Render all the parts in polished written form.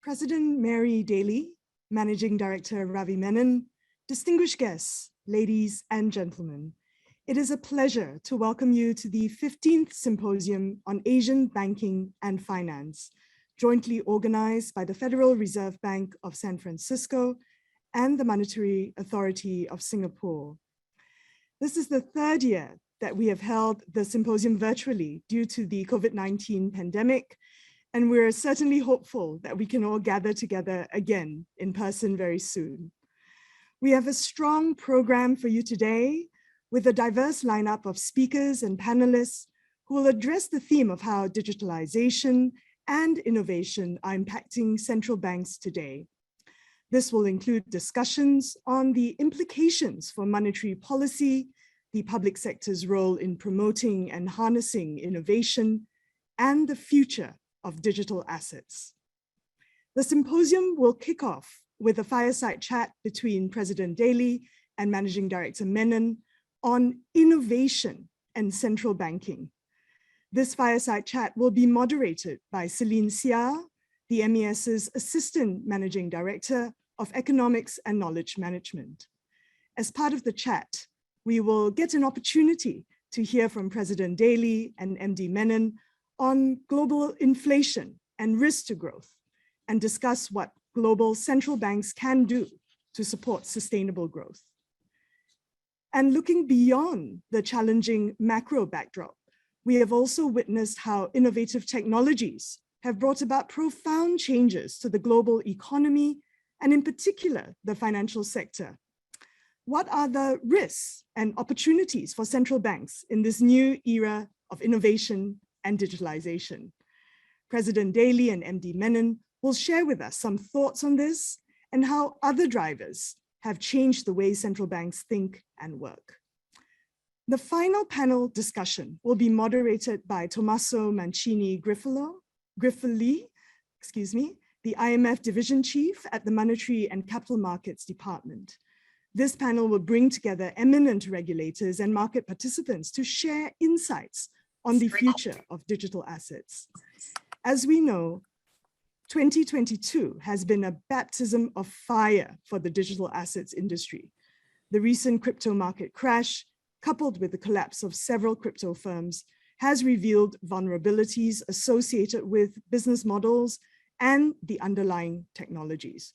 President Mary Daly, Managing Director Ravi Menon, distinguished guests, ladies and gentlemen, it is a pleasure to welcome you to the 15th Symposium on Asian Banking and Finance, jointly organized by the Federal Reserve Bank of San Francisco and the Monetary Authority of Singapore. This is the third year that we have held the symposium virtually due to the COVID-19 pandemic, and we're certainly hopeful that we can all gather together again in person very soon. We have a strong program for you today with a diverse lineup of speakers and panelists who will address the theme of how digitalization and innovation are impacting central banks today. This will include discussions on the implications for monetary policy, the public sector's role in promoting and harnessing innovation, and the future of digital assets. The symposium will kick off with a fireside chat between President Daly and Managing Director Menon on innovation and central banking. This fireside chat will be moderated by Celine Sia, the MES's Assistant Managing Director of Economics and Knowledge Management. As part of the chat, we will get an opportunity to hear from President Daly and MD Menon on global inflation and risk to growth, and discuss what global central banks can do to support sustainable growth. And looking beyond the challenging macro backdrop, we have also witnessed how innovative technologies have brought about profound changes to the global economy, and in particular, the financial sector. What are the risks and opportunities for central banks in this new era of innovation and digitalization? President Daly and MD Menon will share with us some thoughts on this and how other drivers have changed the way central banks think and work. The final panel discussion will be moderated by Tommaso Mancini Griffoli, the IMF Division Chief at the Monetary and Capital Markets Department. This panel will bring together eminent regulators and market participants to share insights on the future of digital assets. As we know, 2022 has been a baptism of fire for the digital assets industry. The recent crypto market crash, coupled with the collapse of several crypto firms, has revealed vulnerabilities associated with business models and the underlying technologies.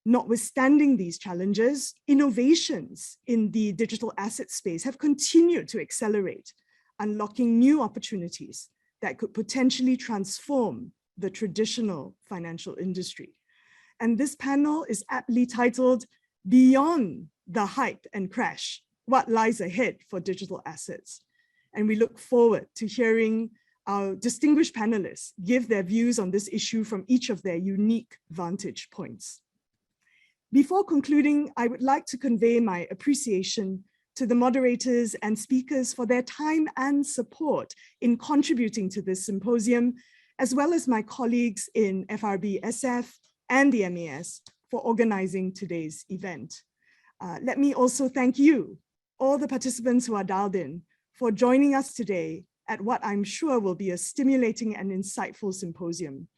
Notwithstanding these challenges, innovations in the digital asset space have continued to accelerate, unlocking new opportunities that could potentially transform the traditional financial industry. And this panel is aptly titled, Beyond the Hype and Crash, What Lies Ahead for Digital Assets? And we look forward to hearing our distinguished panelists give their views on this issue from each of their unique vantage points. Before concluding, I would like to convey my appreciation to the moderators and speakers for their time and support in contributing to this symposium, as well as my colleagues in FRBSF and the MES for organizing today's event. Let me also thank you, all the participants who are dialed in, for joining us today at what I'm sure will be a stimulating and insightful symposium.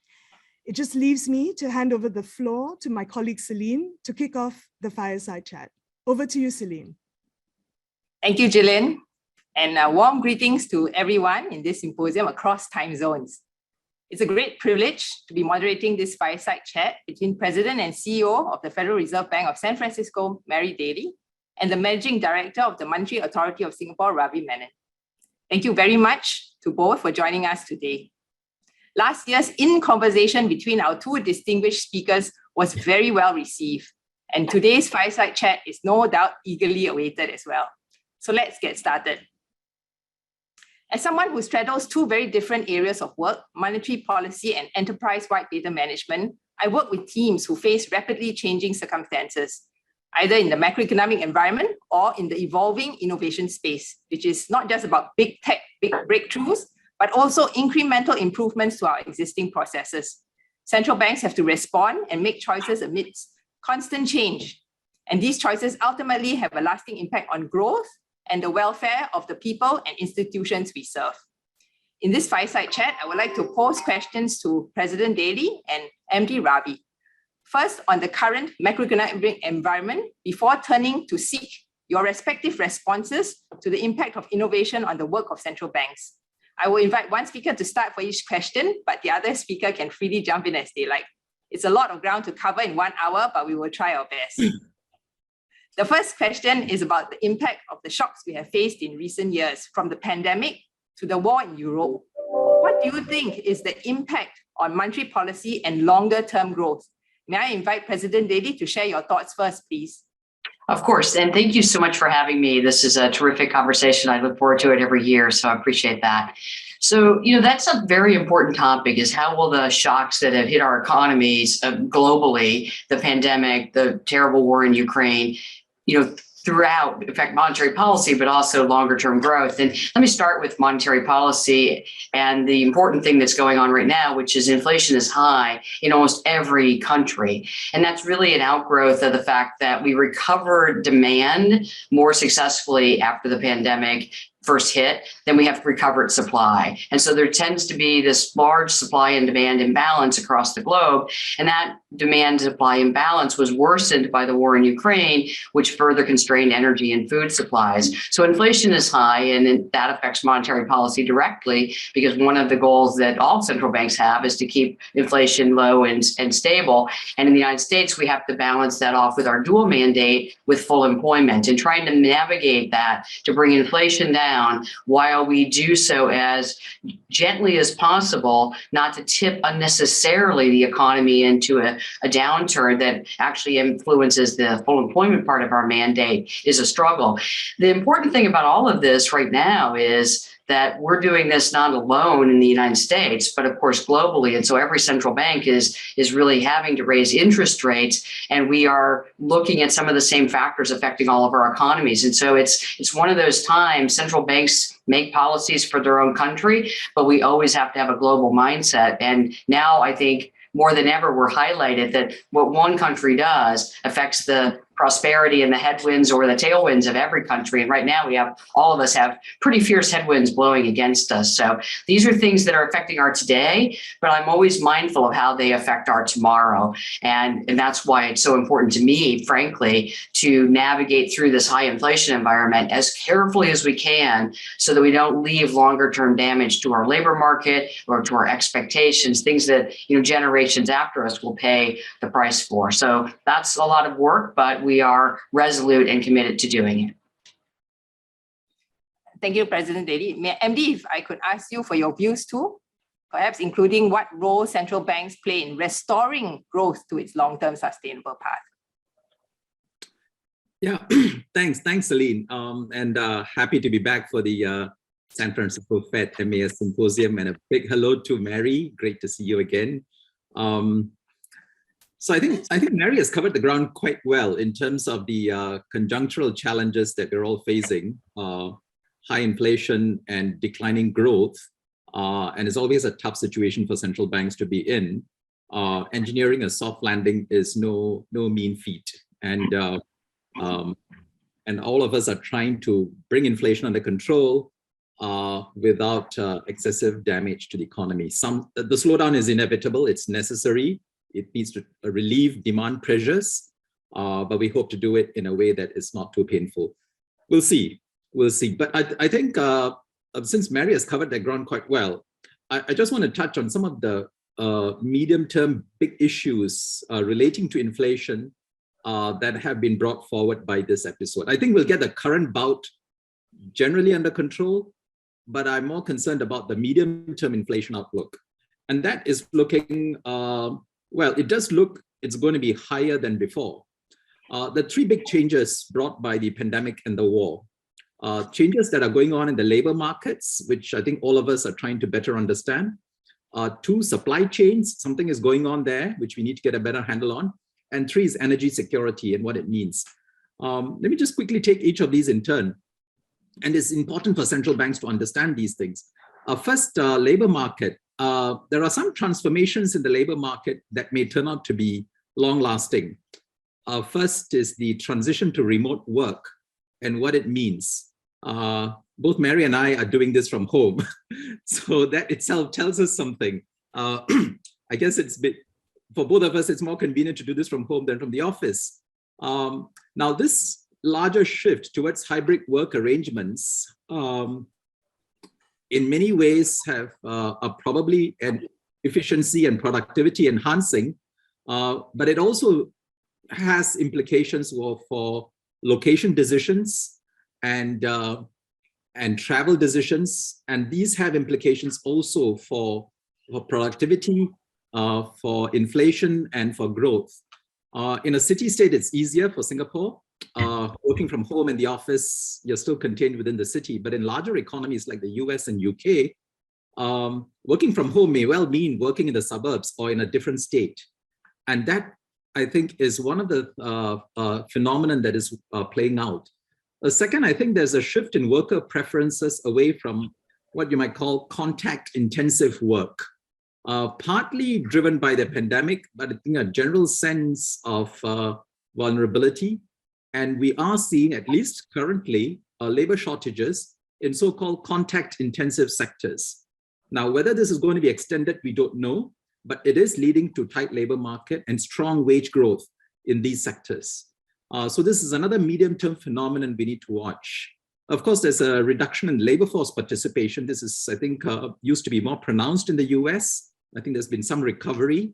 It just leaves me to hand over the floor to my colleague Celine to kick off the fireside chat. Over to you, Celine. Thank you, Gillian, and warm greetings to everyone in this symposium across time zones. It's a great privilege to be moderating this fireside chat between President and CEO of the Federal Reserve Bank of San Francisco, Mary Daly, and the Managing Director of the Monetary Authority of Singapore, Ravi Menon. Thank you very much to both for joining us today. Last year's in-conversation between our two distinguished speakers was very well received, and today's fireside chat is no doubt eagerly awaited as well. So let's get started. As someone who straddles two very different areas of work, monetary policy and enterprise-wide data management, I work with teams who face rapidly changing circumstances, either in the macroeconomic environment or in the evolving innovation space, which is not just about big tech, big breakthroughs, but also incremental improvements to our existing processes. Central banks have to respond and make choices amidst constant change. And these choices ultimately have a lasting impact on growth and the welfare of the people and institutions we serve. In this fireside chat, I would like to pose questions to President Daly and MD Ravi. First, on the current macroeconomic environment, before turning to seek your respective responses to the impact of innovation on the work of central banks. I will invite one speaker to start for each question, but the other speaker can freely jump in as they like. It's a lot of ground to cover in 1 hour, but we will try our best. The first question is about the impact of the shocks we have faced in recent years, from the pandemic to the war in Europe. What do you think is the impact on monetary policy and longer-term growth? May I invite President Daly to share your thoughts first, please? Of course, and thank you so much for having me. This is a terrific conversation. I look forward to it every year, so I appreciate that. So, that's a very important topic, is how will the shocks that have hit our economies globally, the pandemic, the terrible war in Ukraine, throughout affect monetary policy, but also longer term growth. And let me start with monetary policy and the important thing that's going on right now, which is inflation is high in almost every country. And that's really an outgrowth of the fact that we recovered demand more successfully after the pandemic first hit than we have recovered supply. And so there tends to be this large supply and demand imbalance across the globe. And that demand supply imbalance was worsened by the war in Ukraine, which further constrained energy and food supplies. So inflation is high, and that affects monetary policy directly, because one of the goals that all central banks have is to keep inflation low and stable. And in the United States, we have to balance that off with our dual mandate with full employment, and trying to navigate that to bring inflation down while we do so as gently as possible, not to tip unnecessarily the economy into a downturn that actually influences the full employment part of our mandate, is a struggle. The important thing about all of this right now is that we're doing this not alone in the United States, but of course globally. And so every central bank is really having to raise interest rates, and we are looking at some of the same factors affecting all of our economies. And so it's one of those times central banks make policies for their own country, but we always have to have a global mindset. And now I think more than ever, we're highlighted that what one country does affects the prosperity and the headwinds or the tailwinds of every country. And right now all of us have pretty fierce headwinds blowing against us. So these are things that are affecting our today, but I'm always mindful of how they affect our tomorrow. And that's why it's so important to me, frankly, to navigate through this high inflation environment as carefully as we can, so that we don't leave longer term damage to our labor market or to our expectations, things that generations after us will pay the price for. So that's a lot of work, but we are resolute and committed to doing it. Thank you, President Daly. MD, if I could ask you for your views too, perhaps including what role central banks play in restoring growth to its long-term sustainable path. Yeah, thanks, Celine. And happy to be back for the San Francisco Fed MAS Symposium, and a big hello to Mary. Great to see you again. So I think Mary has covered the ground quite well in terms of the conjunctural challenges that we're all facing, high inflation and declining growth, and it's always a tough situation for central banks to be in. Engineering a soft landing is no mean feat, and all of us are trying to bring inflation under control without excessive damage to the economy. The slowdown is inevitable; it's necessary. It needs to relieve demand pressures, but we hope to do it in a way that is not too painful. We'll see. But I think since Mary has covered that ground quite well, I just want to touch on some of the medium-term big issues relating to inflation that have been brought forward by this episode. I think we'll get the current bout generally under control, but I'm more concerned about the medium-term inflation outlook. And that is looking, well, it does look, it's going to be higher than before. The three big changes brought by the pandemic and the war, changes that are going on in the labor markets, which I think all of us are trying to better understand. Two, supply chains, something is going on there, which we need to get a better handle on. And three is energy security and what it means. Let me just quickly take each of these in turn. And it's important for central banks to understand these things. First, labor market. There are some transformations in the labor market that may turn out to be long-lasting. First is the transition to remote work and what it means. both Mary and I are doing this from home. So that itself tells us something. I guess for both of us, it's more convenient to do this from home than from the office. Now, this larger shift towards hybrid work arrangements in many ways are probably an efficiency and productivity enhancing, but it also has implications for location decisions and travel decisions, and these have implications also for productivity, for inflation, and for growth. In a city-state, it's easier for Singapore. Working from home in the office, you're still contained within the city, but in larger economies like the US and UK, working from home may well mean working in the suburbs or in a different state. And that, I think, is one of the phenomenon that is playing out. Second, I think there's a shift in worker preferences away from what you might call contact-intensive work, partly driven by the pandemic, but I think a general sense of vulnerability. And we are seeing, at least currently, labor shortages in so-called contact-intensive sectors. Now, whether this is going to be extended, we don't know, but it is leading to tight labor market and strong wage growth in these sectors. So this is another medium-term phenomenon we need to watch. Of course, there's a reduction in labor force participation. This is, I think, used to be more pronounced in the US. I think there's been some recovery,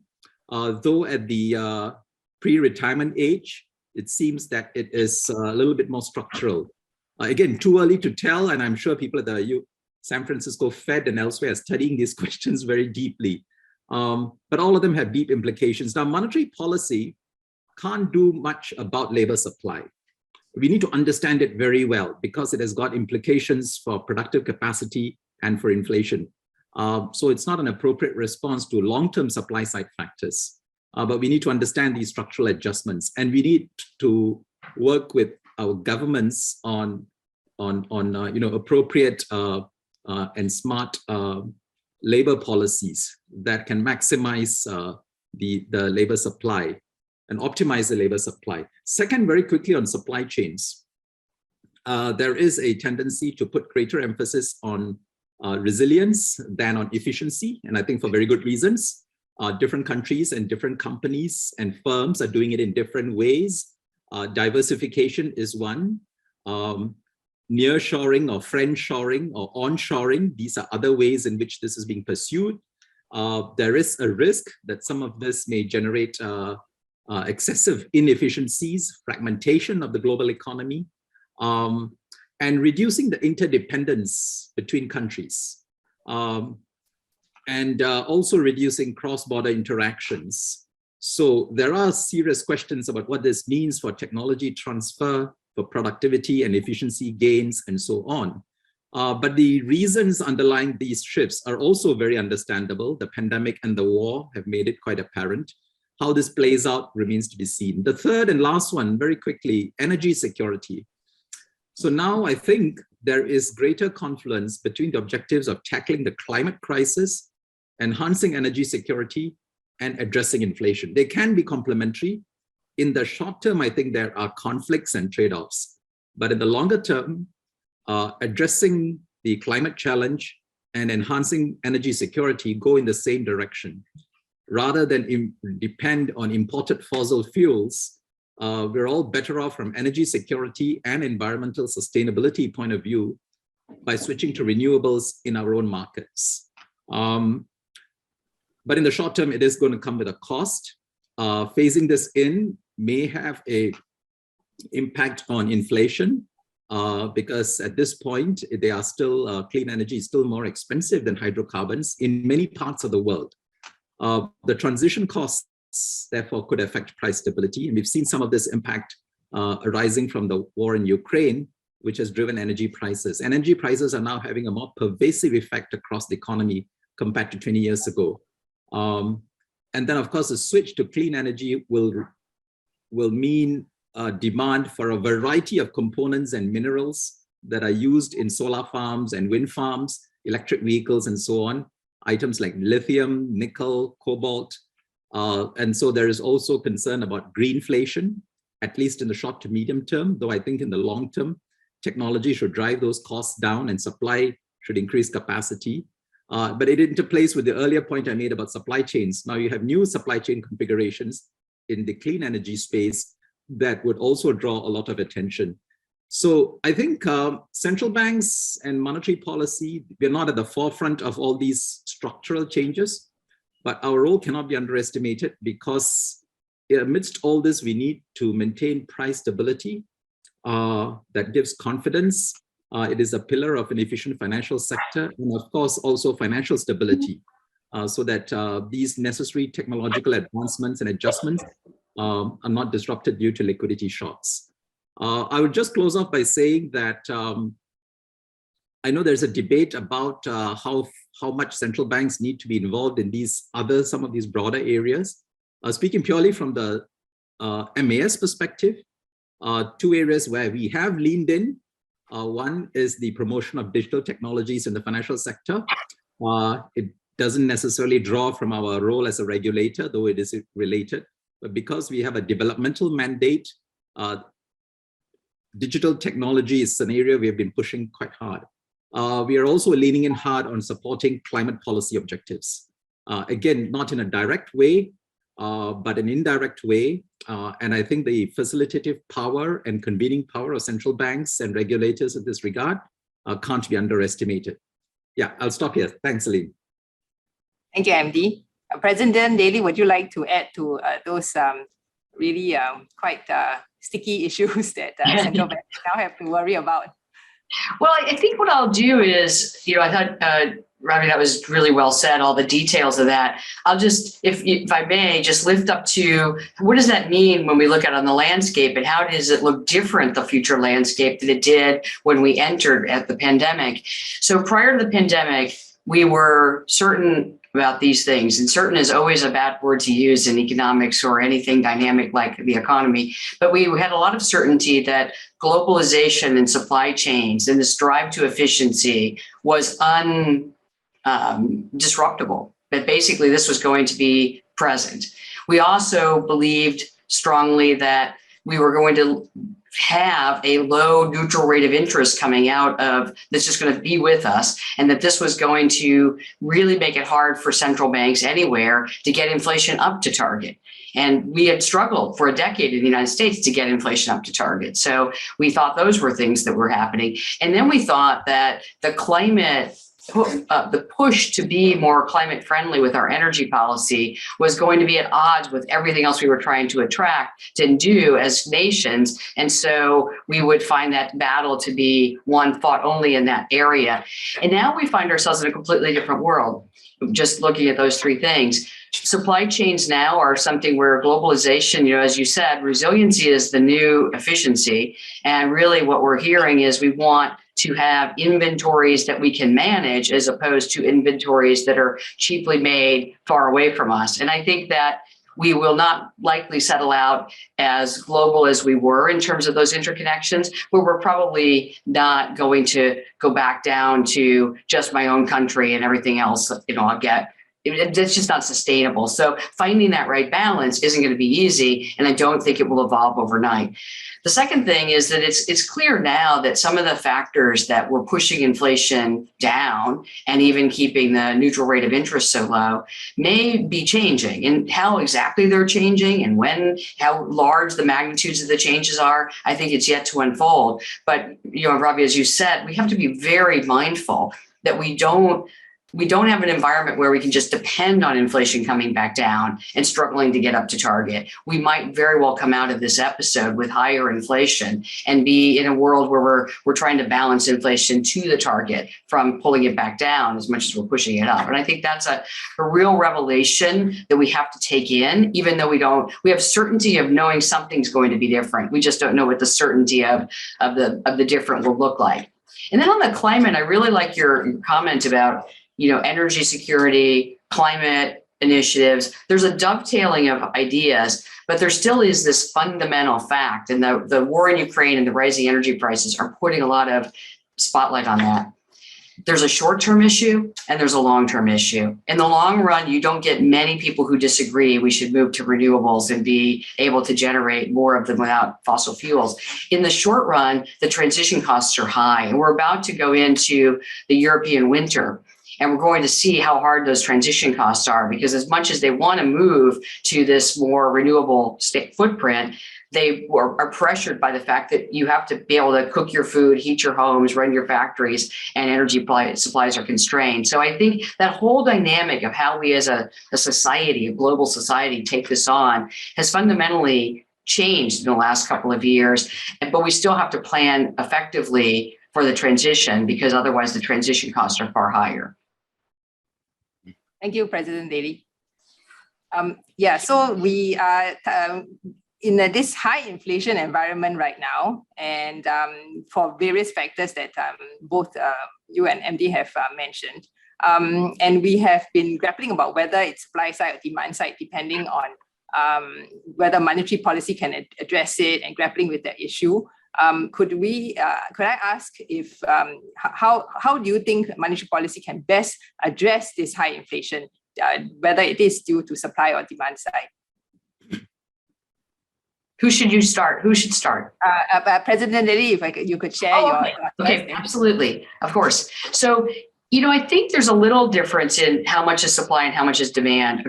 though at the pre-retirement age, it seems that it is a little bit more structural. Again, too early to tell, and I'm sure people at the San Francisco Fed and elsewhere are studying these questions very deeply. But all of them have deep implications. Now, monetary policy can't do much about labor supply. We need to understand it very well because it has got implications for productive capacity and for inflation. So it's not an appropriate response to long-term supply side factors. But we need to understand these structural adjustments, and we need to work with our governments on appropriate and smart labor policies that can maximize the labor supply and optimize the labor supply. Second, very quickly on supply chains, there is a tendency to put greater emphasis on resilience than on efficiency, and I think for very good reasons. Different countries and different companies and firms are doing it in different ways. Diversification is one. Nearshoring or friendshoring or onshoring, these are other ways in which this is being pursued. There is a risk that some of this may generate excessive inefficiencies, fragmentation of the global economy, and reducing the interdependence between countries. And also reducing cross-border interactions. So there are serious questions about what this means for technology transfer, for productivity and efficiency gains, and so on. But the reasons underlying these shifts are also very understandable. The pandemic and the war have made it quite apparent. How this plays out remains to be seen. The third and last one, very quickly, energy security. So now I think there is greater confluence between the objectives of tackling the climate crisis, enhancing energy security, and addressing inflation. They can be complementary. In the short term, I think there are conflicts and trade-offs. But in the longer term, addressing the climate challenge and enhancing energy security go in the same direction. Rather than depend on imported fossil fuels, we're all better off from energy security and environmental sustainability point of view by switching to renewables in our own markets. But in the short term, it is going to come with a cost. Phasing this in may have an impact on inflation because at this point, they are still, clean energy is still more expensive than hydrocarbons in many parts of the world. The transition costs, therefore, could affect price stability. And we've seen some of this impact arising from the war in Ukraine, which has driven energy prices. And energy prices are now having a more pervasive effect across the economy compared to 20 years ago. And then, of course, the switch to clean energy will mean demand for a variety of components and minerals that are used in solar farms and wind farms, electric vehicles, and so on. Items like lithium, nickel, cobalt. And so there is also concern about greenflation, at least in the short to medium term, though I think in the long term, technology should drive those costs down and supply should increase capacity. But it interplays with the earlier point I made about supply chains. Now you have new supply chain configurations in the clean energy space that would also draw a lot of attention. So I think central banks and monetary policy, we're not at the forefront of all these structural changes, but our role cannot be underestimated because amidst all this, we need to maintain price stability that gives confidence. It is a pillar of an efficient financial sector, and of course, also financial stability, so that these necessary technological advancements and adjustments are not disrupted due to liquidity shocks. I would just close off by saying that I know there's a debate about how much central banks need to be involved in some of these broader areas. Speaking purely from the MAS perspective, two areas where we have leaned in. One is the promotion of digital technologies in the financial sector. It doesn't necessarily draw from our role as a regulator, though it is related, but because we have a developmental mandate, digital technology is an area we have been pushing quite hard. We are also leaning in hard on supporting climate policy objectives. Again, not in a direct way, but an indirect way. And I think the facilitative power and convening power of central banks and regulators in this regard can't be underestimated. Yeah, I'll stop here. Thanks, Aline. Thank you, MD. President Daly, would you like to add to those really quite sticky issues that central banks now have to worry about? Well, I think what I'll do is, I thought, Ravi, that was really well said, all the details of that. I'll just, if I may, just lift up to what does that mean when we look at on the landscape, and how does it look different, the future landscape, than it did when we entered at the pandemic? So prior to the pandemic, we were certain about these things, and certain is always a bad word to use in economics or anything dynamic like the economy. But we had a lot of certainty that globalization and supply chains and this drive to efficiency was disruptible, that basically this was going to be present. We also believed strongly that we were going to have a low neutral rate of interest coming out of that's just going to be with us, and that this was going to really make it hard for central banks anywhere to get inflation up to target. And we had struggled for a decade in the United States to get inflation up to target. So we thought those were things that were happening. And then we thought that the push to be more climate friendly with our energy policy was going to be at odds with everything else we were trying to attract and do as nations. And so we would find that battle to be one fought only in that area. And now we find ourselves in a completely different world, just looking at those three things. Supply chains now are something where globalization, as you said, resiliency is the new efficiency. And really what we're hearing is we want to have inventories that we can manage as opposed to inventories that are cheaply made far away from us. And I think that we will not likely settle out as global as we were in terms of those interconnections, but we're probably not going to go back down to just my own country and everything else, I'll get. It's just not sustainable. So finding that right balance isn't going to be easy, and I don't think it will evolve overnight. The second thing is that it's clear now that some of the factors that were pushing inflation down and even keeping the neutral rate of interest so low may be changing. And how exactly they're changing and how large the magnitudes of the changes are, I think it's yet to unfold. But, Ravi, as you said, we have to be very mindful that we don't have an environment where we can just depend on inflation coming back down and struggling to get up to target. We might very well come out of this episode with higher inflation and be in a world where we're trying to balance inflation to the target from pulling it back down as much as we're pushing it up. And I think that's a real revelation that we have to take in, even though we have certainty of knowing something's going to be different. We just don't know what the certainty of the different will look like. And then on the climate, I really like your comment about energy security, climate initiatives. There's a dovetailing of ideas, but there still is this fundamental fact. And the war in Ukraine and the rising energy prices are putting a lot of spotlight on that. there's a short-term issue and there's a long-term issue. In the long run, you don't get many people who disagree we should move to renewables and be able to generate more of them without fossil fuels. In the short run, the transition costs are high, and we're about to go into the European winter. And we're going to see how hard those transition costs are, because as much as they want to move to this more renewable state footprint, they are pressured by the fact that you have to be able to cook your food, heat your homes, run your factories, and energy supplies are constrained. So I think that whole dynamic of how we as a society, a global society, take this on has fundamentally changed in the last couple of years, but we still have to plan effectively for the transition, because otherwise the transition costs are far higher. Thank you, President Daly. So we are in this high inflation environment right now, and for various factors that both you and MD have mentioned. And we have been grappling about whether it's supply side or demand side, depending on whether monetary policy can address it, and grappling with that issue. Could I ask if how do you think monetary policy can best address this high inflation, whether it is due to supply or demand side? Who should you start? Who should start? President Daly, if you could share your okay, absolutely, of course. So, I think there's a little difference in how much is supply and how much is demand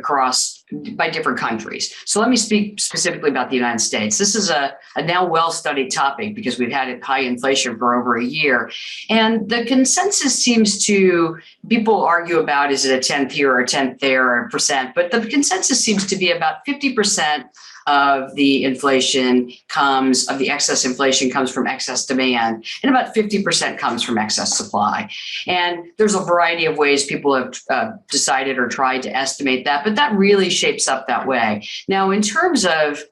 by different countries. So let me speak specifically about the United States. This is a now well-studied topic, because we've had high inflation for over a year. And the consensus seems to, people argue about, is it a 10th here or a 10th there or a percent, but the consensus seems to be about 50% of the excess inflation comes from excess demand, and about 50% comes from excess supply. And there's a variety of ways people have decided or tried to estimate that, but that really shapes up that way. Now, in terms of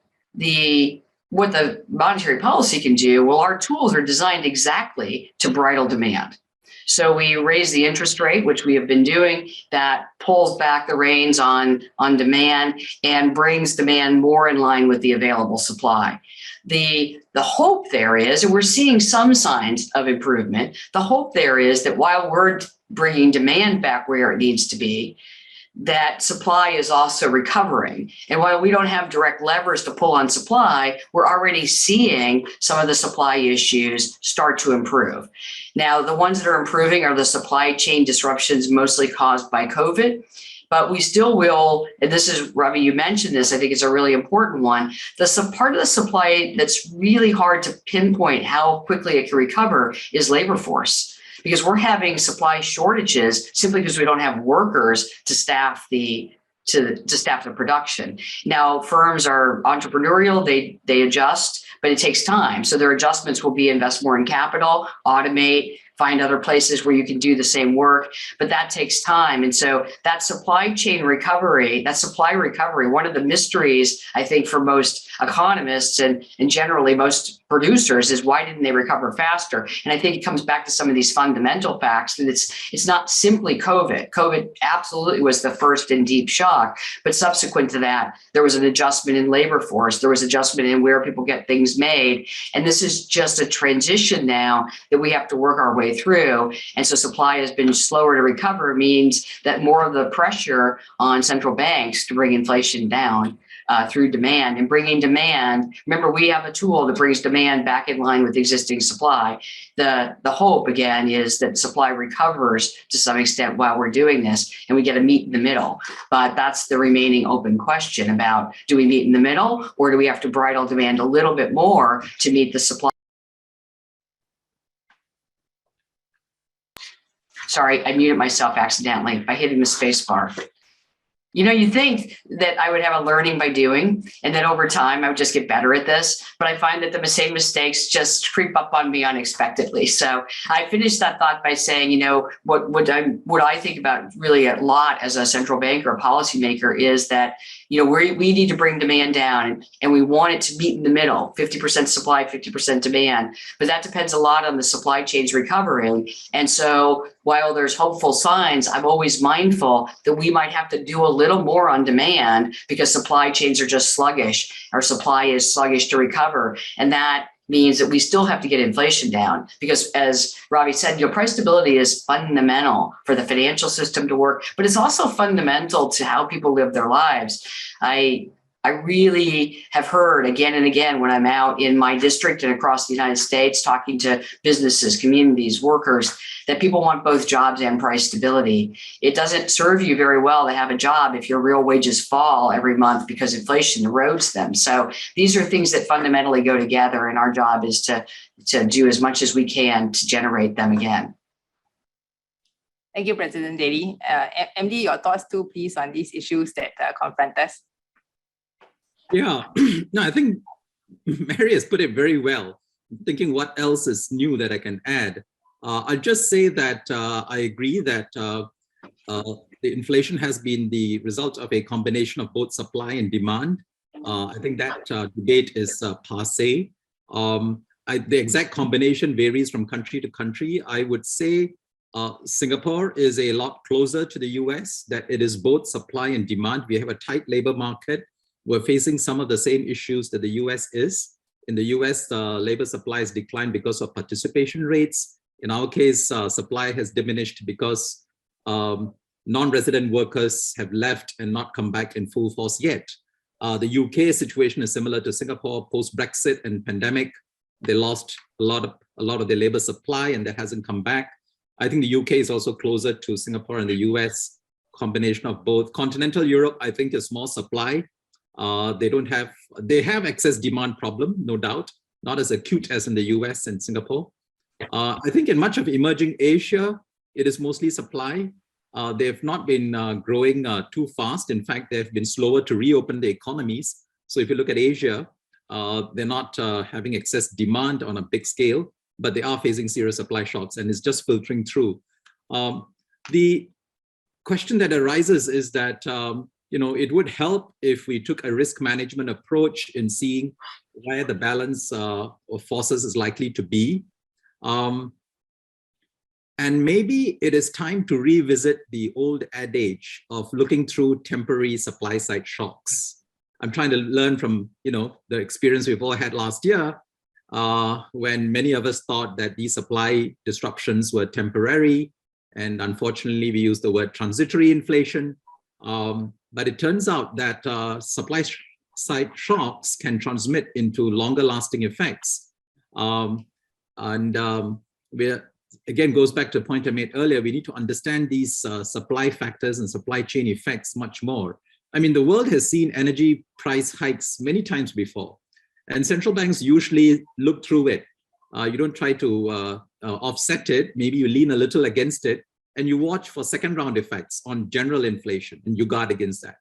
what the monetary policy can do, well, our tools are designed exactly to bridle demand. So we raise the interest rate, which we have been doing, that pulls back the reins on demand and brings demand more in line with the available supply. The hope there is, and we're seeing some signs of improvement, the hope there is that while we're bringing demand back where it needs to be, that supply is also recovering. And while we don't have direct levers to pull on supply, we're already seeing some of the supply issues start to improve. Now, the ones that are improving are the supply chain disruptions mostly caused by COVID, but we still will, and this is, Ravi, you mentioned this, I think it's a really important one. Part of the supply that's really hard to pinpoint how quickly it can recover is labor force, because we're having supply shortages simply because we don't have workers to staff the production. Now, firms are entrepreneurial, they adjust, but it takes time. So their adjustments will be invest more in capital, automate, find other places where you can do the same work, but that takes time. And so that supply recovery, one of the mysteries, I think, for most economists and generally most producers is, why didn't they recover faster? And I think it comes back to some of these fundamental facts that it's not simply COVID. COVID absolutely was the first and deep shock, but subsequent to that, there was an adjustment in labor force, there was adjustment in where people get things made. And this is just a transition now that we have to work our way through. And so supply has been slower to recover, means that more of the pressure on central banks to bring inflation down through demand, and bringing demand. Remember, we have a tool that brings demand back in line with existing supply. The hope, again, is that supply recovers to some extent while we're doing this, and we get a meet in the middle. But that's the remaining open question about, do we meet in the middle, or do we have to bridle demand a little bit more to meet the supply? Sorry, I muted myself accidentally by hitting the space bar. You think that I would have a learning by doing, and that over time I would just get better at this, but I find that the same mistakes just creep up on me unexpectedly. So I finished that thought by saying, what I think about really a lot as a central banker or policymaker is that, we need to bring demand down, and we want it to meet in the middle, 50% supply, 50% demand. But that depends a lot on the supply chains recovering. And so while there's hopeful signs, I'm always mindful that we might have to do a little more on demand because supply chains are just sluggish. Our supply is sluggish to recover. And that means that we still have to get inflation down, because as Ravi said, price stability is fundamental for the financial system to work, but it's also fundamental to how people live their lives. I really have heard again and again when I'm out in my district and across the United States talking to businesses, communities, workers, that people want both jobs and price stability. It doesn't serve you very well to have a job if your real wages fall every month because inflation erodes them. So these are things that fundamentally go together, and our job is to do as much as we can to generate them again. Thank you, President Daly. MD, your thoughts too, please, on these issues that confront us. Yeah, no, I think Mary has put it very well. I'm thinking what else is new that I can add. I'll just say that I agree that the inflation has been the result of a combination of both supply and demand. I think that debate is passé. The exact combination varies from country to country. I would say Singapore is a lot closer to the US, that it is both supply and demand. We have a tight labor market. We're facing some of the same issues that the US is. In the US, labor supply has declined because of participation rates. In our case, supply has diminished because non-resident workers have left and not come back in full force yet. The UK situation is similar to Singapore post-Brexit and pandemic. They lost a lot of their labor supply, and that hasn't come back. I think the UK is also closer to Singapore and the US, combination of both. Continental Europe, I think, is more supply. They have excess demand problem, no doubt, not as acute as in the US and Singapore. I think in much of emerging Asia, it is mostly supply. They have not been growing too fast. In fact, they have been slower to reopen the economies. So if you look at Asia, they're not having excess demand on a big scale, but they are facing serious supply shocks, and it's just filtering through. The question that arises is that it would help if we took a risk management approach in seeing where the balance of forces is likely to be. And maybe it is time to revisit the old adage of looking through temporary supply side shocks. I'm trying to learn from the experience we've all had last year, when many of us thought that these supply disruptions were temporary, and unfortunately we use the word transitory inflation. But it turns out that supply side shocks can transmit into longer lasting effects. Again, goes back to a point I made earlier, we need to understand these supply factors and supply chain effects much more. I mean, the world has seen energy price hikes many times before, and central banks usually look through it. You don't try to offset it, maybe you lean a little against it, and you watch for second round effects on general inflation, and you guard against that.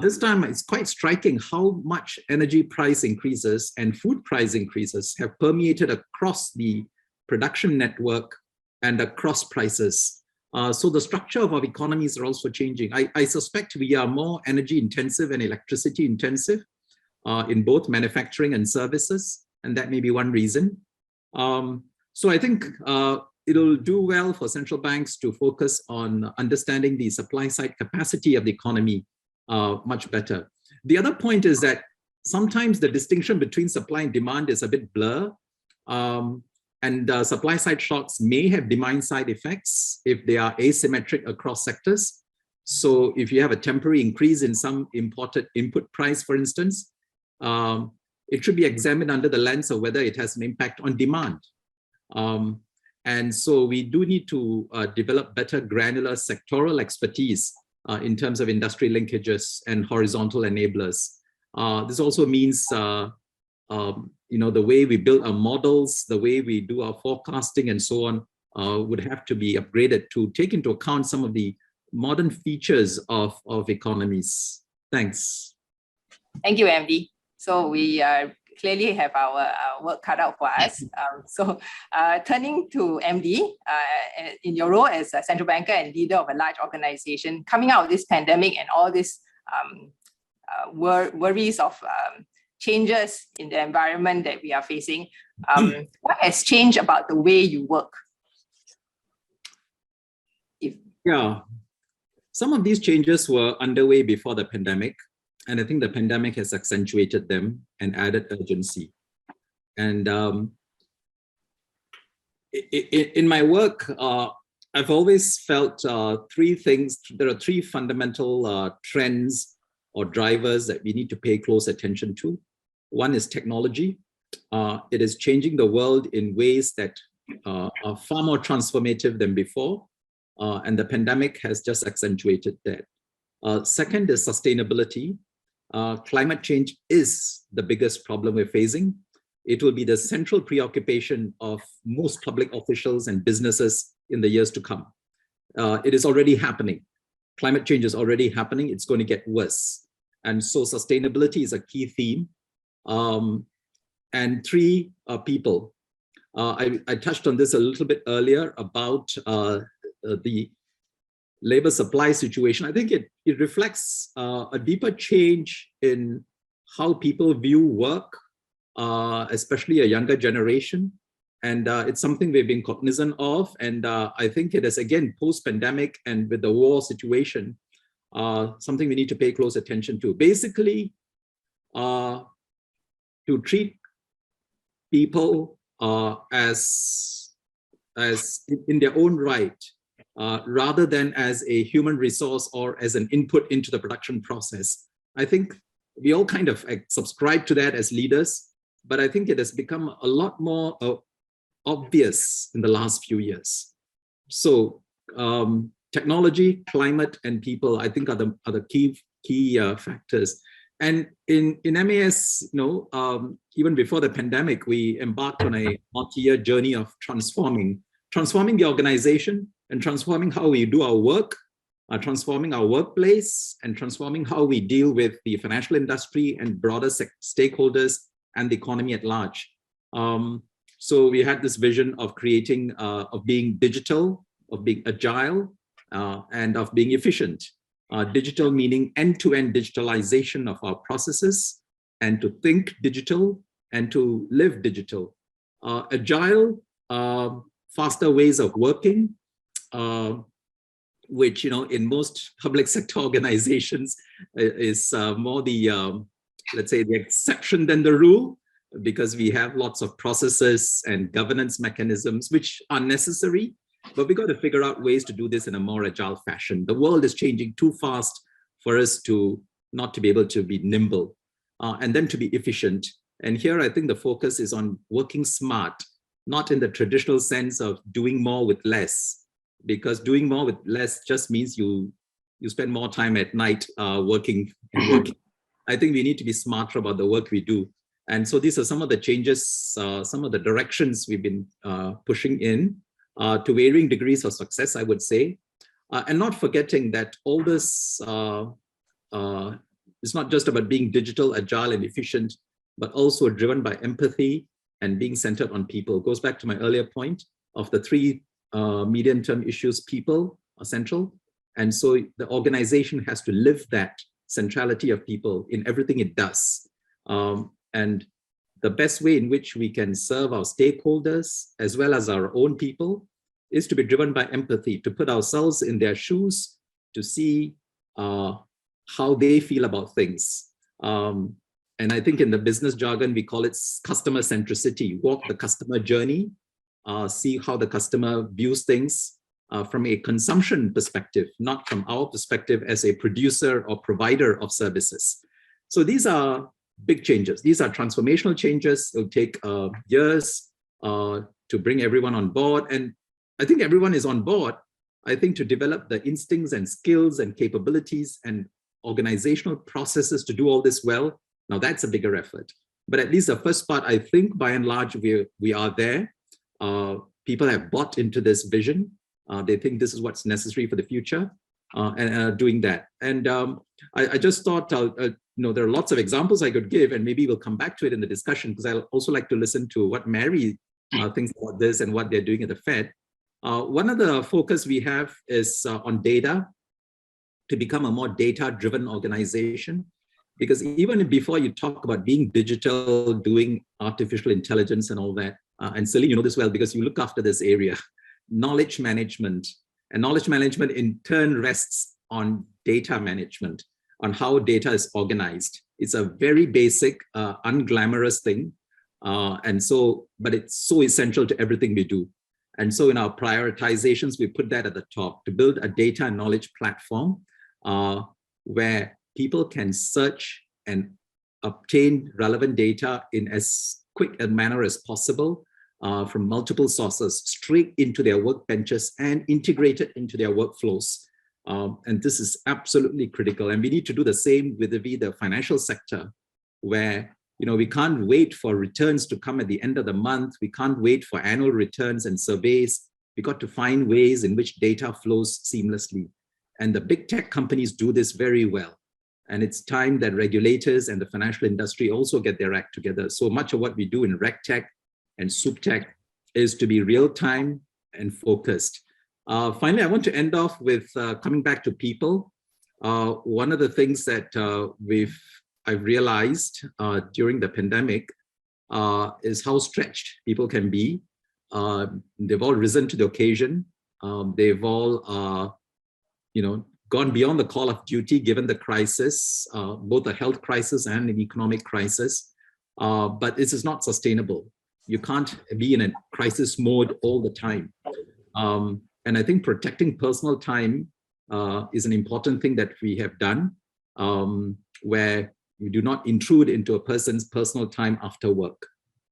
This time, it's quite striking how much energy price increases and food price increases have permeated across the production network and across prices. So the structure of our economies are also changing. I suspect we are more energy intensive and electricity intensive in both manufacturing and services, and that may be one reason. So I think it'll do well for central banks to focus on understanding the supply side capacity of the economy much better. The other point is that sometimes the distinction between supply and demand is a bit blur. And supply side shocks may have demand side effects if they are asymmetric across sectors. So if you have a temporary increase in some imported input price, for instance, it should be examined under the lens of whether it has an impact on demand. And so we do need to develop better granular sectoral expertise in terms of industry linkages and horizontal enablers. This also means the way we build our models, the way we do our forecasting and so on would have to be upgraded to take into account some of the modern features of economies. Thanks. Thank you, MD. So we clearly have our work cut out for us. Turning to MD, in your role as a central banker and leader of a large organization, coming out of this pandemic and all these worries of changes in the environment that we are facing, what has changed about the way you work? Yeah, some of these changes were underway before the pandemic, and I think the pandemic has accentuated them and added urgency. And in my work, I've always felt three things. There are three fundamental trends or drivers that we need to pay close attention to. One is technology. It is changing the world in ways that are far more transformative than before. And the pandemic has just accentuated that. Second is sustainability. Climate change is the biggest problem we're facing. It will be the central preoccupation of most public officials and businesses in the years to come. It is already happening. Climate change is already happening. It's going to get worse. And so sustainability is a key theme. And three, people. I touched on this a little bit earlier about the labor supply situation. I think it reflects a deeper change in how people view work, especially a younger generation. And it's something we've been cognizant of. And I think it is, again, post-pandemic and with the war situation, something we need to pay close attention to. Basically, to treat people as in their own right, rather than as a human resource or as an input into the production process. I think we all kind of subscribe to that as leaders, but I think it has become a lot more obvious in the last few years. So technology, climate, and people, I think are the key factors. And in MAS, even before the pandemic, we embarked on a multi-year journey of transforming the organization and transforming how we do our work, transforming our workplace, and transforming how we deal with the financial industry and broader stakeholders and the economy at large. So we had this vision of creating, of being digital, of being agile, and of being efficient. Digital meaning end-to-end digitalization of our processes, and to think digital and to live digital. Agile, faster ways of working, which in most public sector organizations is more the, let's say, the exception than the rule, because we have lots of processes and governance mechanisms which are necessary, but we got to figure out ways to do this in a more agile fashion. The world is changing too fast for us to not to be able to be nimble, and then to be efficient. And here I think the focus is on working smart, not in the traditional sense of doing more with less, because doing more with less just means you spend more time at night working. I think we need to be smarter about the work we do. And so these are some of the changes, some of the directions we've been pushing in to varying degrees of success, I would say. And not forgetting that all this is not just about being digital, agile, and efficient, but also driven by empathy and being centered on people. It goes back to my earlier point of the three medium-term issues. People are central. And so the organization has to live that centrality of people in everything it does. And the best way in which we can serve our stakeholders as well as our own people is to be driven by empathy, to put ourselves in their shoes, to see how they feel about things. And I think in the business jargon, we call it customer centricity. Walk the customer journey, see how the customer views things from a consumption perspective, not from our perspective as a producer or provider of services. So these are big changes. These are transformational changes. It'll take years to bring everyone on board. And I think everyone is on board, I think, to develop the instincts and skills and capabilities and organizational processes to do all this well. Now that's a bigger effort. But at least the first part, I think by and large, we are there. People have bought into this vision. They think this is what's necessary for the future, and are doing that. And I just thought, there are lots of examples I could give, and maybe we'll come back to it in the discussion, because I'll also like to listen to what Mary thinks about this and what they're doing at the Fed. One of the focus we have is on data, to become a more data-driven organization. Because even before you talk about being digital, doing artificial intelligence and all that, and Celine, you know this well because you look after this area, knowledge management. And knowledge management in turn rests on data management, on how data is organized. It's a very basic, unglamorous thing, But it's so essential to everything we do. And so in our prioritizations, we put that at the top to build a data and knowledge platform where people can search and obtain relevant data in as quick a manner as possible from multiple sources straight into their workbenches and integrated into their workflows. And this is absolutely critical. And we need to do the same with the financial sector, where we can't wait for returns to come at the end of the month. We can't wait for annual returns and surveys. We got to find ways in which data flows seamlessly. And the big tech companies do this very well. And it's time that regulators and the financial industry also get their act together. So much of what we do in RegTech and SupTech is to be real-time and focused. Finally, I want to end off with coming back to people. One of the things that I've realized during the pandemic is how stretched people can be. They've all risen to the occasion. They've all, gone beyond the call of duty given the crisis, both a health crisis and an economic crisis. But this is not sustainable. You can't be in a crisis mode all the time. And I think protecting personal time is an important thing that we have done, where you do not intrude into a person's personal time after work.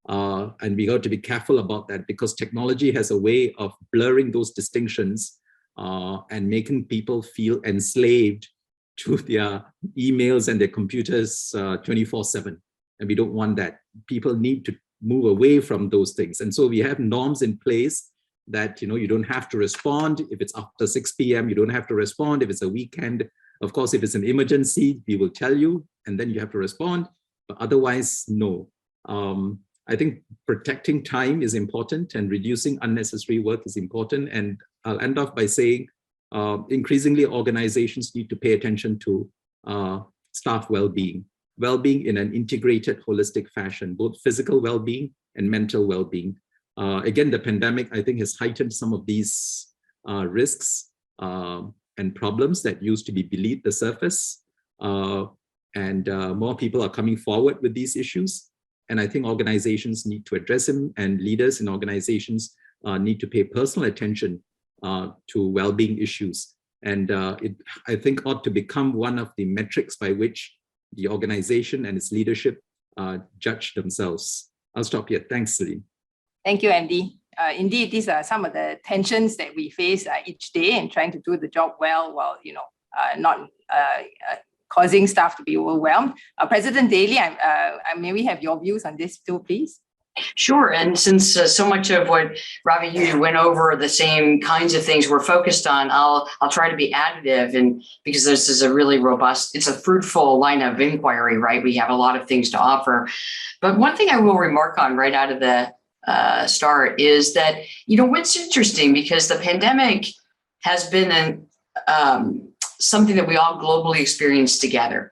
And we got to be careful about that, because technology has a way of blurring those distinctions and making people feel enslaved to their emails and their computers 24/7. And we don't want that. People need to move away from those things. And so we have norms in place that, you don't have to respond if it's after 6 p.m. You don't have to respond if it's a weekend. Of course, if it's an emergency, we will tell you, and then you have to respond. But otherwise, no. I think protecting time is important, and reducing unnecessary work is important. And I'll end off by saying, increasingly organizations need to pay attention to staff well-being in an integrated, holistic fashion, both physical well-being and mental well-being. Again, the pandemic, I think, has heightened some of these risks and problems that used to be beneath the surface. And more people are coming forward with these issues. And I think organizations need to address them, and leaders in organizations need to pay personal attention to well-being issues. And I think ought to become one of the metrics by which the organization and its leadership judge themselves. I'll stop here. Thanks, Celine. Thank you, Andy. Indeed, these are some of the tensions that we face each day in trying to do the job well, while not causing staff to be overwhelmed. President Daly, may we have your views on this too, please? Sure. And since so much of what Ravi, you went over the same kinds of things we're focused on, I'll try to be additive, and because this is a really robust, it's a fruitful line of inquiry, right? We have a lot of things to offer. But one thing I will remark on right out of the start is that, what's interesting, because the pandemic has been something that we all globally experience together.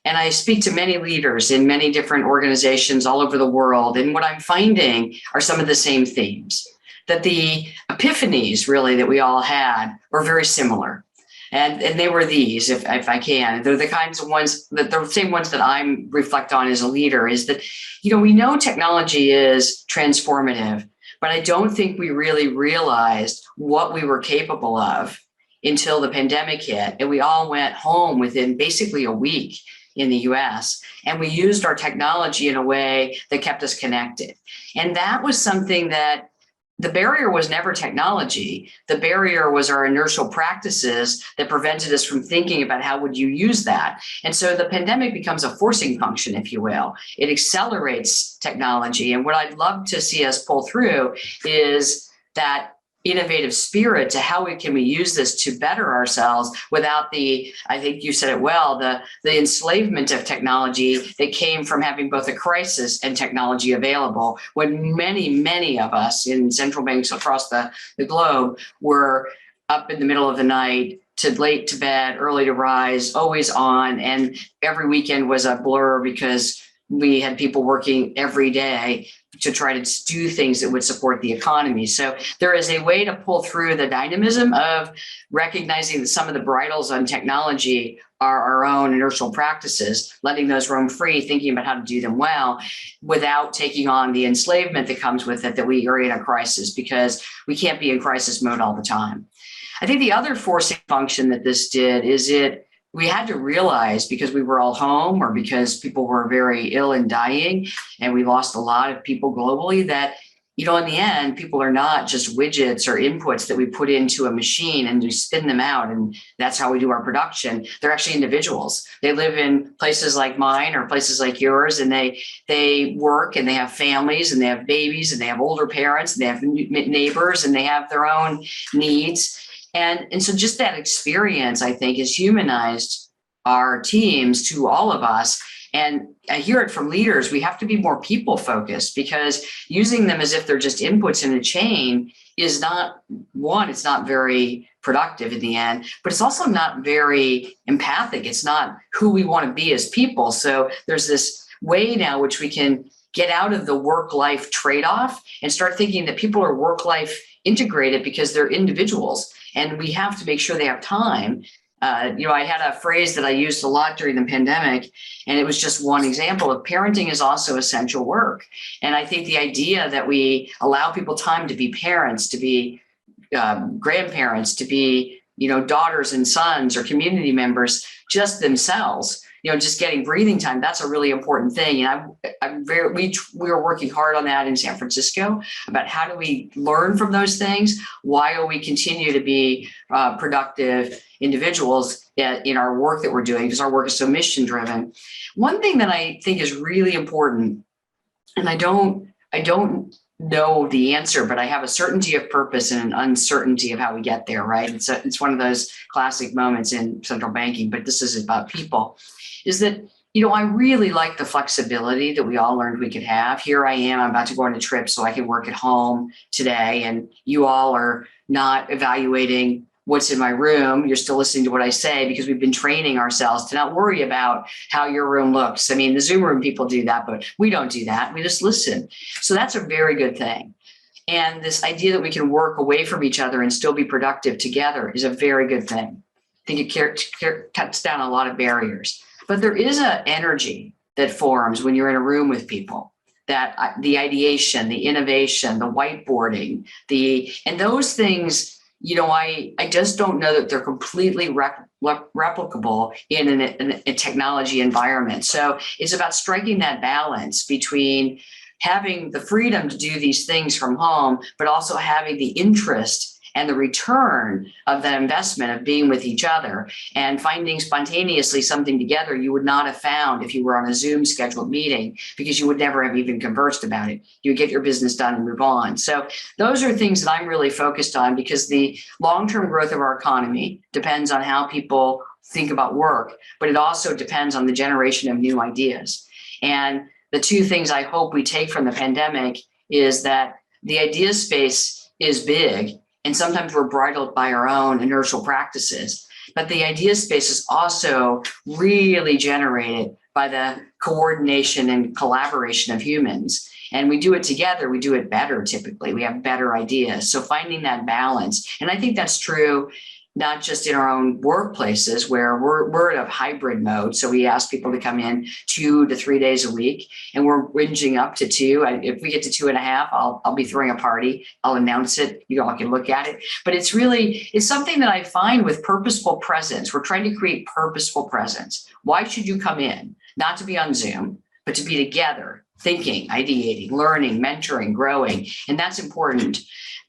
And I speak to many leaders in many different organizations all over the world. And what I'm finding are some of the same themes, that the epiphanies really that we all had were very similar. And they were these, if I can, they're the kinds of ones that the same ones that I reflect on as a leader, is that, we know technology is transformative, but I don't think we really realized what we were capable of until the pandemic hit. And we all went home within basically a week in the US, and we used our technology in a way that kept us connected. And that was something that the barrier was never technology. The barrier was our inertial practices that prevented us from thinking about how would you use that. And so the pandemic becomes a forcing function, if you will. It accelerates technology. And what I'd love to see us pull through is that innovative spirit to how can we use this to better ourselves without I think you said it well, the enslavement of technology that came from having both a crisis and technology available, when many of us in central banks across the globe were up in the middle of the night to late to bed, early to rise, always on, and every weekend was a blur because we had people working every day to try to do things that would support the economy. So there is a way to pull through the dynamism of recognizing that some of the bridles on technology are our own inertial practices, letting those roam free, thinking about how to do them well, without taking on the enslavement that comes with it, that we are in a crisis, because we can't be in crisis mode all the time. I think the other forcing function that this did is we had to realize, because we were all home, or because people were very ill and dying, and we lost a lot of people globally, that, in the end, people are not just widgets or inputs that we put into a machine and we spin them out, and that's how we do our production. They're actually individuals. They live in places like mine or places like yours, and they work, and they have families, and they have babies, and they have older parents, and they have neighbors, and they have their own needs. And so just that experience, I think, has humanized our teams to all of us. And I hear it from leaders, we have to be more people focused, because using them as if they're just inputs in a chain is not, one, it's not very productive in the end, but it's also not very empathic. It's not who we want to be as people. So there's this way now which we can get out of the work-life trade-off and start thinking that people are work-life integrated because they're individuals, and we have to make sure they have time. I had a phrase that I used a lot during the pandemic, and it was just one example of parenting is also essential work. And I think the idea that we allow people time to be parents, to be grandparents, to be, daughters and sons or community members, just themselves, just getting breathing time, that's a really important thing. And we were working hard on that in San Francisco about how do we learn from those things while we continue to be productive individuals in our work that we're doing, because our work is so mission driven. One thing that I think is really important, and I don't know the answer, but I have a certainty of purpose and an uncertainty of how we get there, right? It's one of those classic moments in central banking, but this is about people, is that, I really like the flexibility that we all learned we could have. Here I am, I'm about to go on a trip so I can work at home today, and you all are not evaluating what's in my room. You're still listening to what I say, because we've been training ourselves to not worry about how your room looks. I mean, the Zoom room people do that, but we don't do that. We just listen. So that's a very good thing. And this idea that we can work away from each other and still be productive together is a very good thing. I think it cuts down a lot of barriers. But there is an energy that forms when you're in a room with people, that the ideation, the innovation, the whiteboarding, and those things, I just don't know that they're completely replicable in a technology environment. So it's about striking that balance between having the freedom to do these things from home, but also having the interest and the return of that investment of being with each other and finding spontaneously something together you would not have found if you were on a Zoom scheduled meeting, because you would never have even conversed about it. You would get your business done and move on. So those are things that I'm really focused on, because the long-term growth of our economy depends on how people think about work, but it also depends on the generation of new ideas. And the two things I hope we take from the pandemic is that the idea space is big, and sometimes we're bridled by our own inertial practices. But the idea space is also really generated by the coordination and collaboration of humans. And we do it together, we do it better typically. We have better ideas. So finding that balance. And I think that's true not just in our own workplaces, where we're in a hybrid mode. So we ask people to come in 2 to 3 days a week, and we're ranging up to 2. If we get to 2.5, I'll be throwing a party. I'll announce it. You all can look at it. But it's something that I find with purposeful presence. We're trying to create purposeful presence. Why should you come in? Not to be on Zoom, but to be together, thinking, ideating, learning, mentoring, growing. And that's important.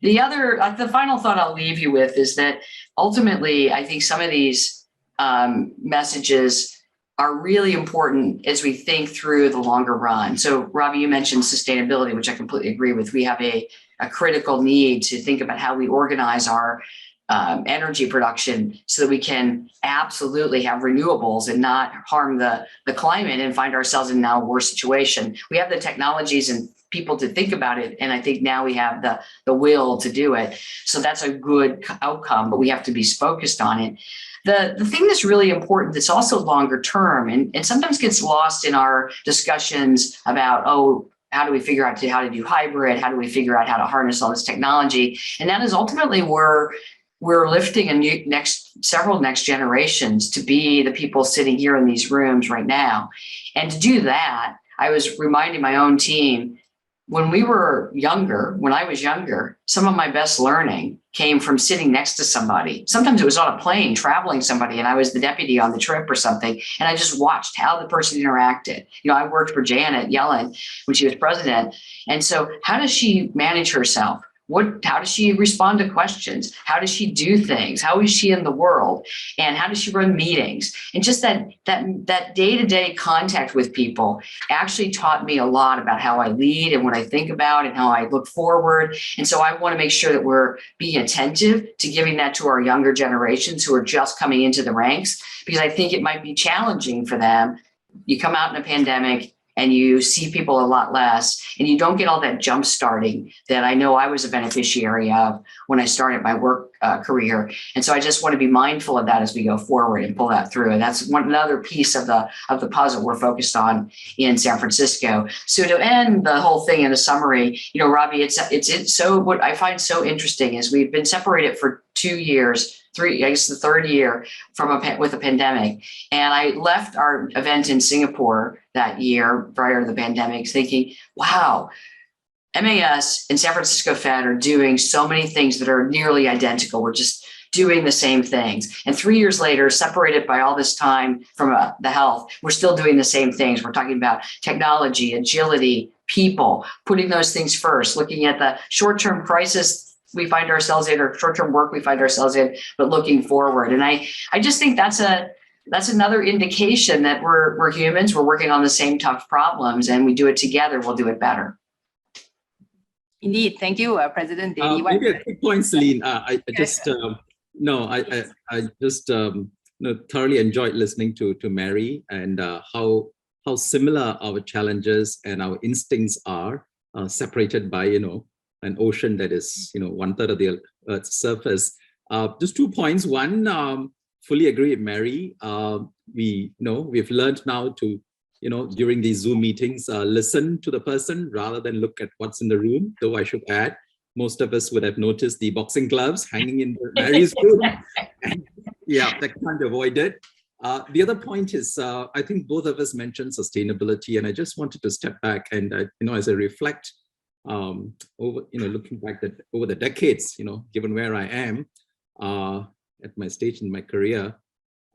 The final thought I'll leave you with is that ultimately, I think some of these messages are really important as we think through the longer run. So Ravi, you mentioned sustainability, which I completely agree with. We have a critical need to think about how we organize our energy production so that we can absolutely have renewables and not harm the climate and find ourselves in now a worse situation. We have the technologies and people to think about it. And I think now we have the will to do it. So that's a good outcome, but we have to be focused on it. The thing that's really important that's also longer term and sometimes gets lost in our discussions about, oh, how do we figure out how to do hybrid? How do we figure out how to harness all this technology? And that is ultimately where we're lifting several next generations to be the people sitting here in these rooms right now. And to do that, I was reminding my own team, when I was younger, some of my best learning came from sitting next to somebody. Sometimes it was on a plane traveling somebody and I was the deputy on the trip or something. And I just watched how the person interacted. I worked for Janet Yellen when she was president. And so how does she manage herself? How does she respond to questions? How does she do things? How is she in the world? And how does she run meetings? And just that day-to-day contact with people actually taught me a lot about how I lead and what I think about and how I look forward. And so I want to make sure that we're being attentive to giving that to our younger generations who are just coming into the ranks, because I think it might be challenging for them. You come out in a pandemic and you see people a lot less, and you don't get all that jump starting that I know I was a beneficiary of when I started my work career. And so I just want to be mindful of that as we go forward and pull that through. And that's another piece of the puzzle we're focused on in San Francisco. So to end the whole thing in a summary, Ravi, it's so what I find so interesting is we've been separated for 2 years, I guess the third year with a pandemic. And I left our event in Singapore that year prior to the pandemic thinking, wow, MAS and San Francisco Fed are doing so many things that are nearly identical. We're just doing the same things. And 3 years later, separated by all this time from the health, we're still doing the same things. We're talking about technology, agility, people, putting those things first, looking at the short-term crisis we find ourselves in, or short-term work we find ourselves in, but looking forward. And I just think that's another indication that we're humans, we're working on the same tough problems, and we do it together, we'll do it better. Indeed. Thank you, President Daly. Maybe a quick point, Celine. I just thoroughly enjoyed listening to Mary and how similar our challenges and our instincts are, separated by an ocean that is 1/3 of the Earth's surface. Just 2 points. One, fully agree with Mary. We've learned now to during these Zoom meetings, listen to the person rather than look at what's in the room. Though I should add, most of us would have noticed the boxing gloves hanging in Mary's room. Yeah, that can't avoid it. The other point is, I think both of us mentioned sustainability, and I just wanted to step back and, as I reflect over, looking back over the decades, given where I am at my stage in my career,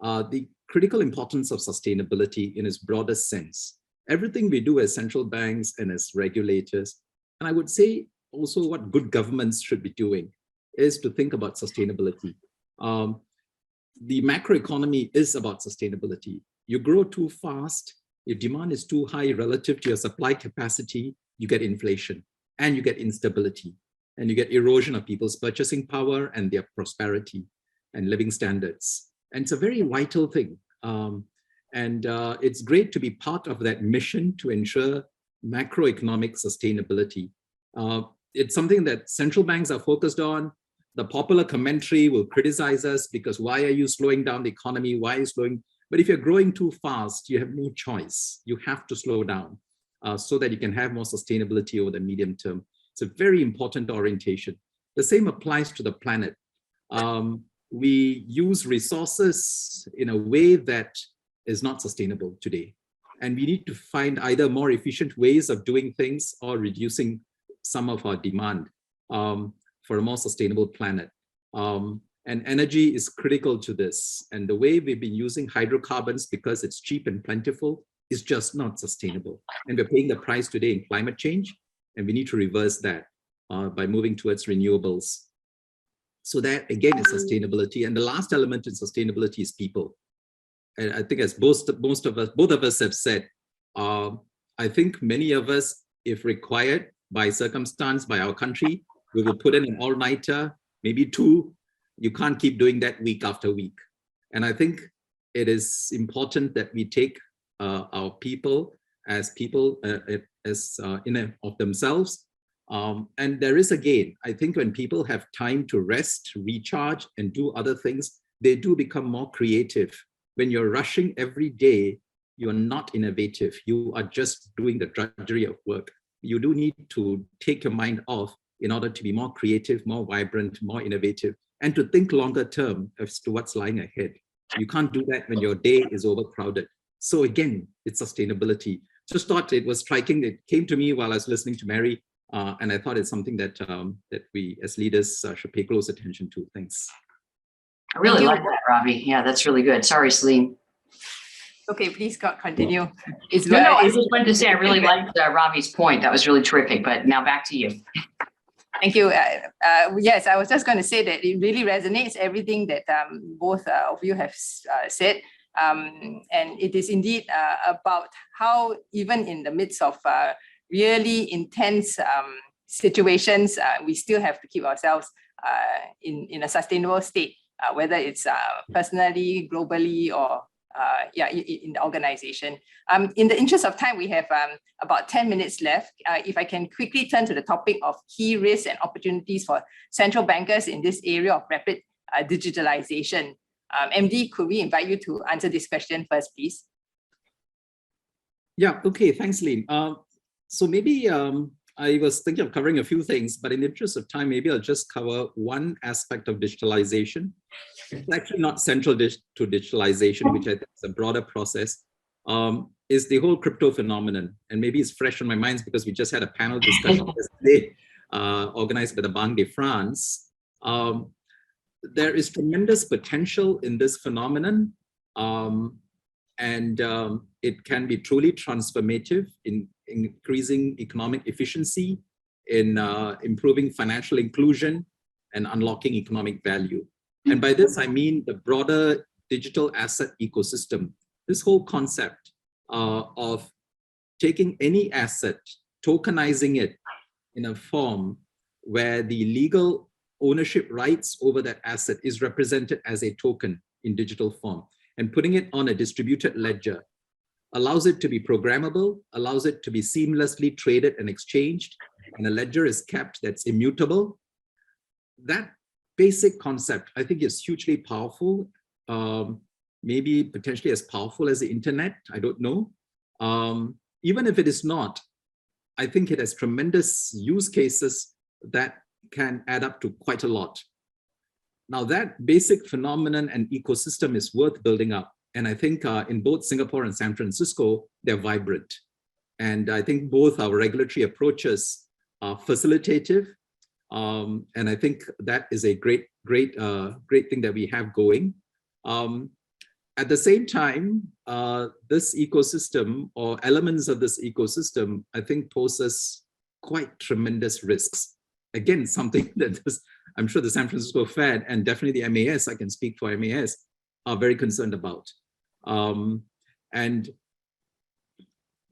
the critical importance of sustainability in its broadest sense. Everything we do as central banks and as regulators, and I would say also what good governments should be doing, is to think about sustainability. The macroeconomy is about sustainability. You grow too fast, your demand is too high relative to your supply capacity, you get inflation and you get instability and you get erosion of people's purchasing power and their prosperity and living standards. And it's a very vital thing. It's great to be part of that mission to ensure macroeconomic sustainability. It's something that central banks are focused on. The popular commentary will criticize us because why are you slowing down the economy? Why are you slowing? But if you're growing too fast, you have no choice. You have to slow down so that you can have more sustainability over the medium term. It's a very important orientation. The same applies to the planet. We use resources in a way that is not sustainable today. And we need to find either more efficient ways of doing things or reducing some of our demand for a more sustainable planet. And energy is critical to this. And the way we've been using hydrocarbons because it's cheap and plentiful is just not sustainable. And we're paying the price today in climate change. And we need to reverse that by moving towards renewables. So that again is sustainability. And the last element in sustainability is people. And I think as both of us have said, I think many of us, if required by circumstance, by our country, we will put in an all-nighter, maybe 2. You can't keep doing that week after week. And I think it is important that we take our people as people, in and of themselves. And there is a gain. I think when people have time to rest, recharge, and do other things, they do become more creative. When you're rushing every day, you're not innovative. You are just doing the drudgery of work. You do need to take your mind off in order to be more creative, more vibrant, more innovative, and to think longer term as to what's lying ahead. You can't do that when your day is overcrowded. So again, it's sustainability. Just thought it was striking. It came to me while I was listening to Mary, and I thought it's something that that we as leaders should pay close attention to. Thanks. I really like that, Ravi. Yeah, that's really good. Sorry, Celine. Okay, please continue. No, I just wanted to say I really liked Ravi's point. That was really terrific. But now back to you. Thank you. Yes, I was just going to say that it really resonates, everything that both of you have said. And it is indeed about how even in the midst of really intense situations, we still have to keep ourselves in a sustainable state, whether it's personally, globally, or in the organization. In the interest of time, we have about 10 minutes left. If I can quickly turn to the topic of key risks and opportunities for central bankers in this area of rapid digitalization. MD, could we invite you to answer this question first, please? Yeah, okay, thanks, Lynn. So maybe I was thinking of covering a few things, but in the interest of time, maybe I'll just cover one aspect of digitalization. It's actually not central to digitalization, which I think is a broader process, is the whole crypto phenomenon. And maybe it's fresh on my mind because we just had a panel discussion yesterday organized by the Banque de France. There is tremendous potential in this phenomenon, and it can be truly transformative in increasing economic efficiency, in improving financial inclusion, and unlocking economic value. And by this, I mean the broader digital asset ecosystem. This whole concept of taking any asset, tokenizing it in a form where the legal ownership rights over that asset is represented as a token in digital form, and putting it on a distributed ledger allows it to be programmable, allows it to be seamlessly traded and exchanged, and a ledger is kept that's immutable. That basic concept, I think, is hugely powerful, maybe potentially as powerful as the internet, I don't know. Even if it is not, I think it has tremendous use cases that can add up to quite a lot. Now that basic phenomenon and ecosystem is worth building up. And I think in both Singapore and San Francisco, they're vibrant. And I think both our regulatory approaches are facilitative. And I think that is a great thing that we have going. At the same time, this ecosystem or elements of this ecosystem, I think poses quite tremendous risks. Again, something that I'm sure the San Francisco Fed and definitely the MAS, I can speak for MAS, are very concerned about. And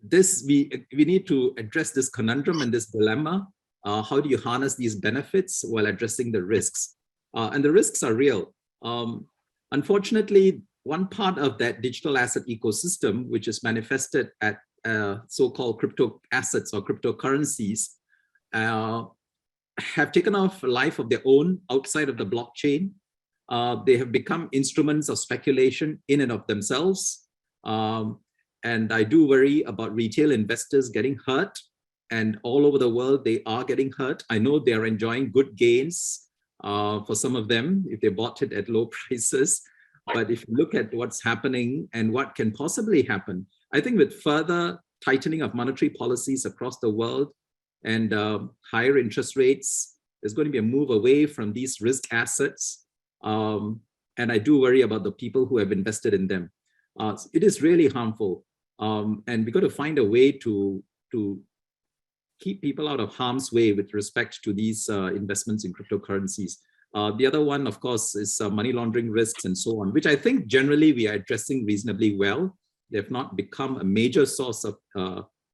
this, we need to address this conundrum and this dilemma. How do you harness these benefits while addressing the risks? And the risks are real. Unfortunately, one part of that digital asset ecosystem, which is manifested at so-called crypto assets or cryptocurrencies, have taken off a life of their own outside of the blockchain. They have become instruments of speculation in and of themselves. And I do worry about retail investors getting hurt. And all over the world, they are getting hurt. I know they are enjoying good gains for some of them if they bought it at low prices. But if you look at what's happening and what can possibly happen, I think with further tightening of monetary policies across the world and higher interest rates, there's going to be a move away from these risk assets. And I do worry about the people who have invested in them. It is really harmful. And we've got to find a way to keep people out of harm's way with respect to these investments in cryptocurrencies. The other one, of course, is money laundering risks and so on, which I think generally we are addressing reasonably well. They have not become a major source of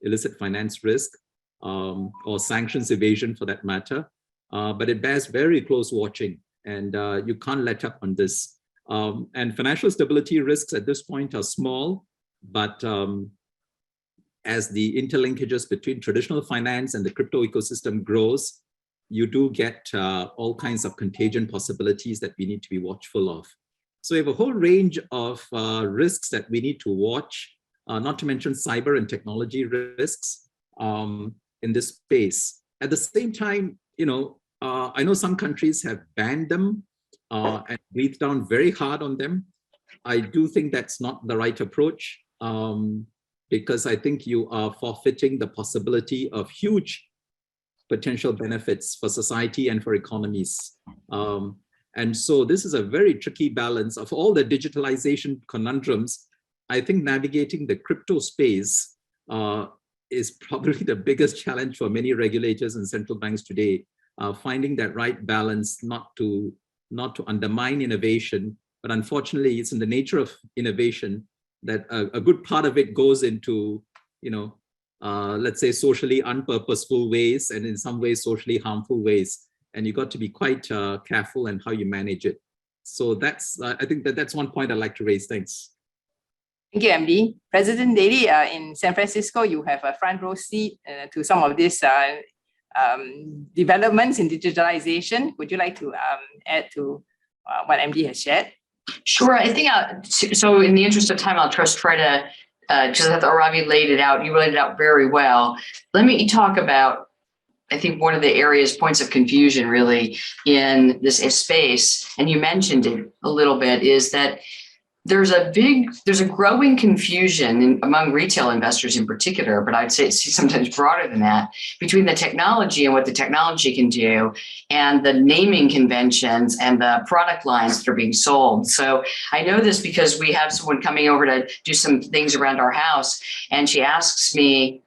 illicit finance risk or sanctions evasion for that matter, but it bears very close watching, and you can't let up on this. And financial stability risks at this point are small, but as the interlinkages between traditional finance and the crypto ecosystem grows, you do get all kinds of contagion possibilities that we need to be watchful of. So we have a whole range of risks that we need to watch, not to mention cyber and technology risks in this space. At the same time, I know some countries have banned them and breathed down very hard on them. I do think that's not the right approach because I think you are forfeiting the possibility of huge potential benefits for society and for economies. And so this is a very tricky balance of all the digitalization conundrums. I think navigating the crypto space is probably the biggest challenge for many regulators and central banks today, finding that right balance, not to undermine innovation, but unfortunately it's in the nature of innovation that a good part of it goes into, let's say socially unpurposeful ways and in some ways socially harmful ways. And you got to be quite careful in how you manage it. So that's, I think that's one point I'd like to raise. Thanks. Thank you, MD. President Daly, in San Francisco, you have a front row seat to some of these developments in digitalization. Would you like to add to what MD has shared? Sure. I think, so in the interest of time, I'll just try to, just as Ravi laid it out, you laid it out very well. Let me talk about, I think one of the points of confusion really in this space, and you mentioned it a little bit, is that there's a growing confusion among retail investors in particular, but I'd say it's sometimes broader than that, between the technology and what the technology can do and the naming conventions and the product lines that are being sold. So I know this because we have someone coming over to do some things around our house, and she asks me,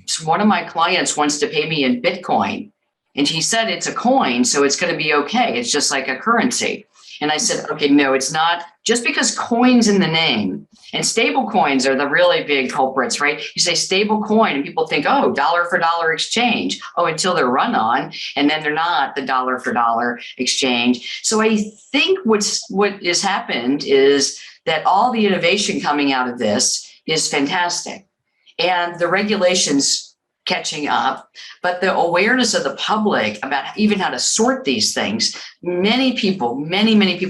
so one of my clients wants to pay me in Bitcoin, and he said it's a coin, so it's going to be okay. It's just like a currency. And I said, okay, no, it's not. Just because coin's in the name, and stable coins are the really big culprits, right? You say stable coin and people think, oh, dollar for dollar exchange. Oh, until they're run on, and then they're not the dollar for dollar exchange. So I think what has happened is that all the innovation coming out of this is fantastic. And the regulations catching up, but the awareness of the public about even how to sort these things, many people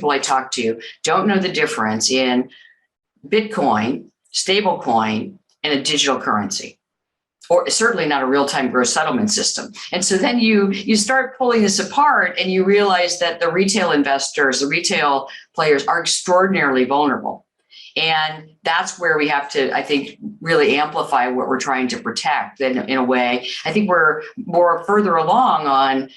I talk to don't know the difference in Bitcoin, stable coin, and a digital currency, or certainly not a real-time gross settlement system. And so then you start pulling this apart and you realize that the retail investors, the retail players are extraordinarily vulnerable. And that's where we have to, I think, really amplify what we're trying to protect in a way. I think we're more further along on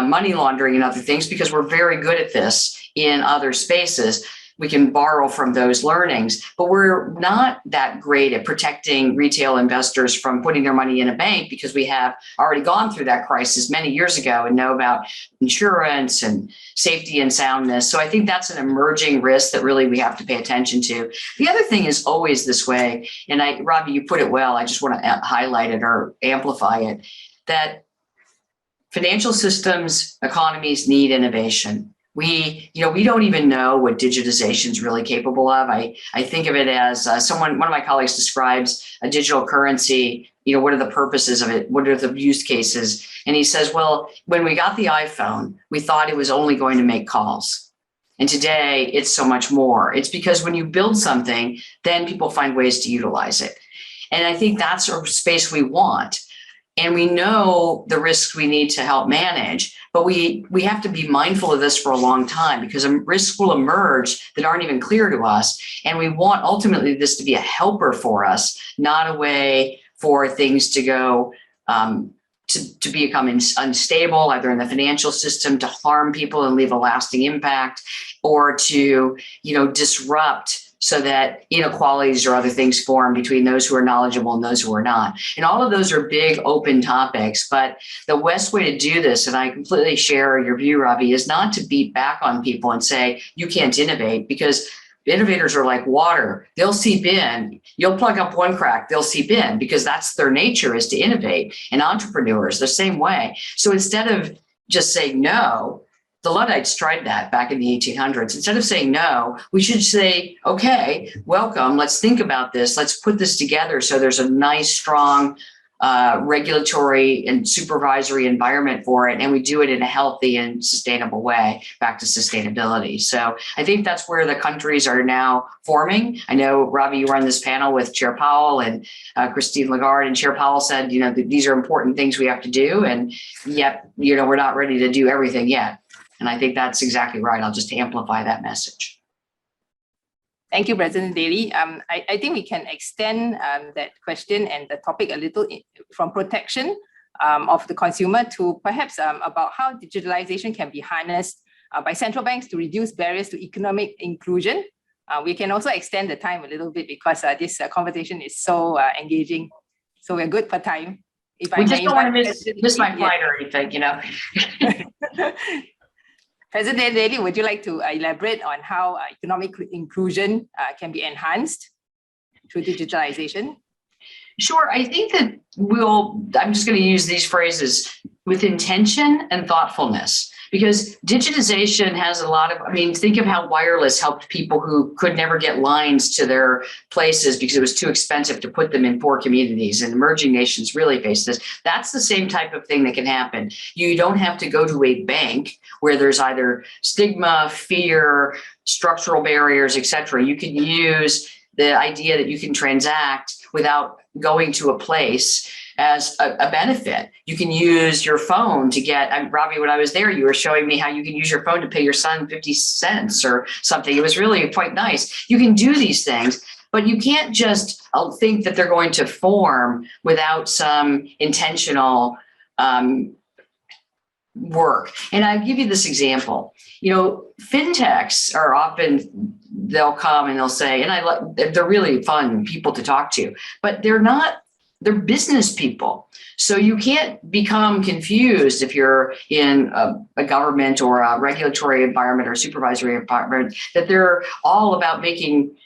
money laundering and other things because we're very good at this in other spaces. We can borrow from those learnings, but we're not that great at protecting retail investors from putting their money in a bank because we have already gone through that crisis many years ago and know about insurance and safety and soundness. So I think that's an emerging risk that really we have to pay attention to. The other thing is always this way, and Ravi, you put it well, I just want to highlight it or amplify it, that financial systems, economies need innovation. We don't even know what digitization is really capable of. I think of it as one of my colleagues describes a digital currency. What are the purposes of it? What are the use cases? And he says, well, when we got the iPhone, we thought it was only going to make calls. And today it's so much more. It's because when you build something, then people find ways to utilize it. And I think that's a space we want. And we know the risks we need to help manage, but we have to be mindful of this for a long time because risks will emerge that aren't even clear to us. And we want ultimately this to be a helper for us, not a way for things to go to become unstable, either in the financial system, to harm people and leave a lasting impact, or to disrupt so that inequalities or other things form between those who are knowledgeable and those who are not. And all of those are big open topics, but the best way to do this, and I completely share your view, Ravi, is not to beat back on people and say, you can't innovate, because innovators are like water. They'll seep in. You'll plug up one crack, they'll seep in, because that's their nature, is to innovate. And entrepreneurs, the same way. So instead of just saying no, the Luddites tried that back in the 1800s. Instead of saying no, we should say, okay, welcome, let's think about this. Let's put this together so there's a nice, strong regulatory and supervisory environment for it. And we do it in a healthy and sustainable way, back to sustainability. So I think that's where the countries are now forming. I know, Ravi, you were on this panel with Chair Powell and Christine Lagarde, and Chair Powell said, you know, these are important things we have to do. And yet, you know, we're not ready to do everything yet. And I think that's exactly right. I'll just amplify that message. Thank you, President Daly. I think we can extend that question and the topic a little from protection of the consumer to perhaps about how digitalization can be harnessed by central banks to reduce barriers to economic inclusion. We can also extend the time a little bit because this conversation is so engaging. So we're good for time. If we just don't want to miss my flight or anything, you know. President Daly, would you like to elaborate on how economic inclusion can be enhanced through digitalization? Sure. I think that I'm just going to use these phrases with intention and thoughtfulness, because digitization has a lot of, I mean, think of how wireless helped people who could never get lines to their places because it was too expensive to put them in poor communities, and emerging nations really face this. That's the same type of thing that can happen. You don't have to go to a bank where there's either stigma, fear, structural barriers, et cetera. You can use the idea that you can transact without going to a place as a benefit. You can use your phone to get, Ravi, when I was there, you were showing me how you can use your phone to pay your son 50 cents or something. It was really quite nice. You can do these things, but you can't just think that they're going to form without some intentional work. And I'll give you this example. You know, fintechs are often, they'll come and they'll say, and they're really fun people to talk to, but they're business people. So you can't become confused if you're in a government or a regulatory environment or supervisory environment, that they're all about making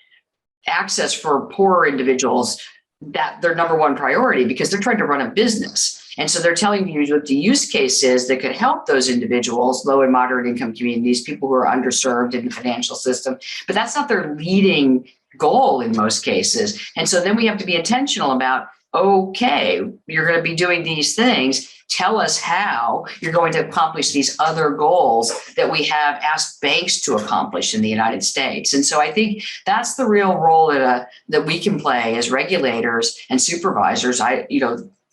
access for poorer individuals that their number one priority, because they're trying to run a business. And so they're telling you what the use case is that could help those individuals, low and moderate income communities, people who are underserved in the financial system, but that's not their leading goal in most cases. And so then we have to be intentional about, okay, you're going to be doing these things. Tell us how you're going to accomplish these other goals that we have asked banks to accomplish in the United States. And so I think that's the real role that we can play as regulators and supervisors.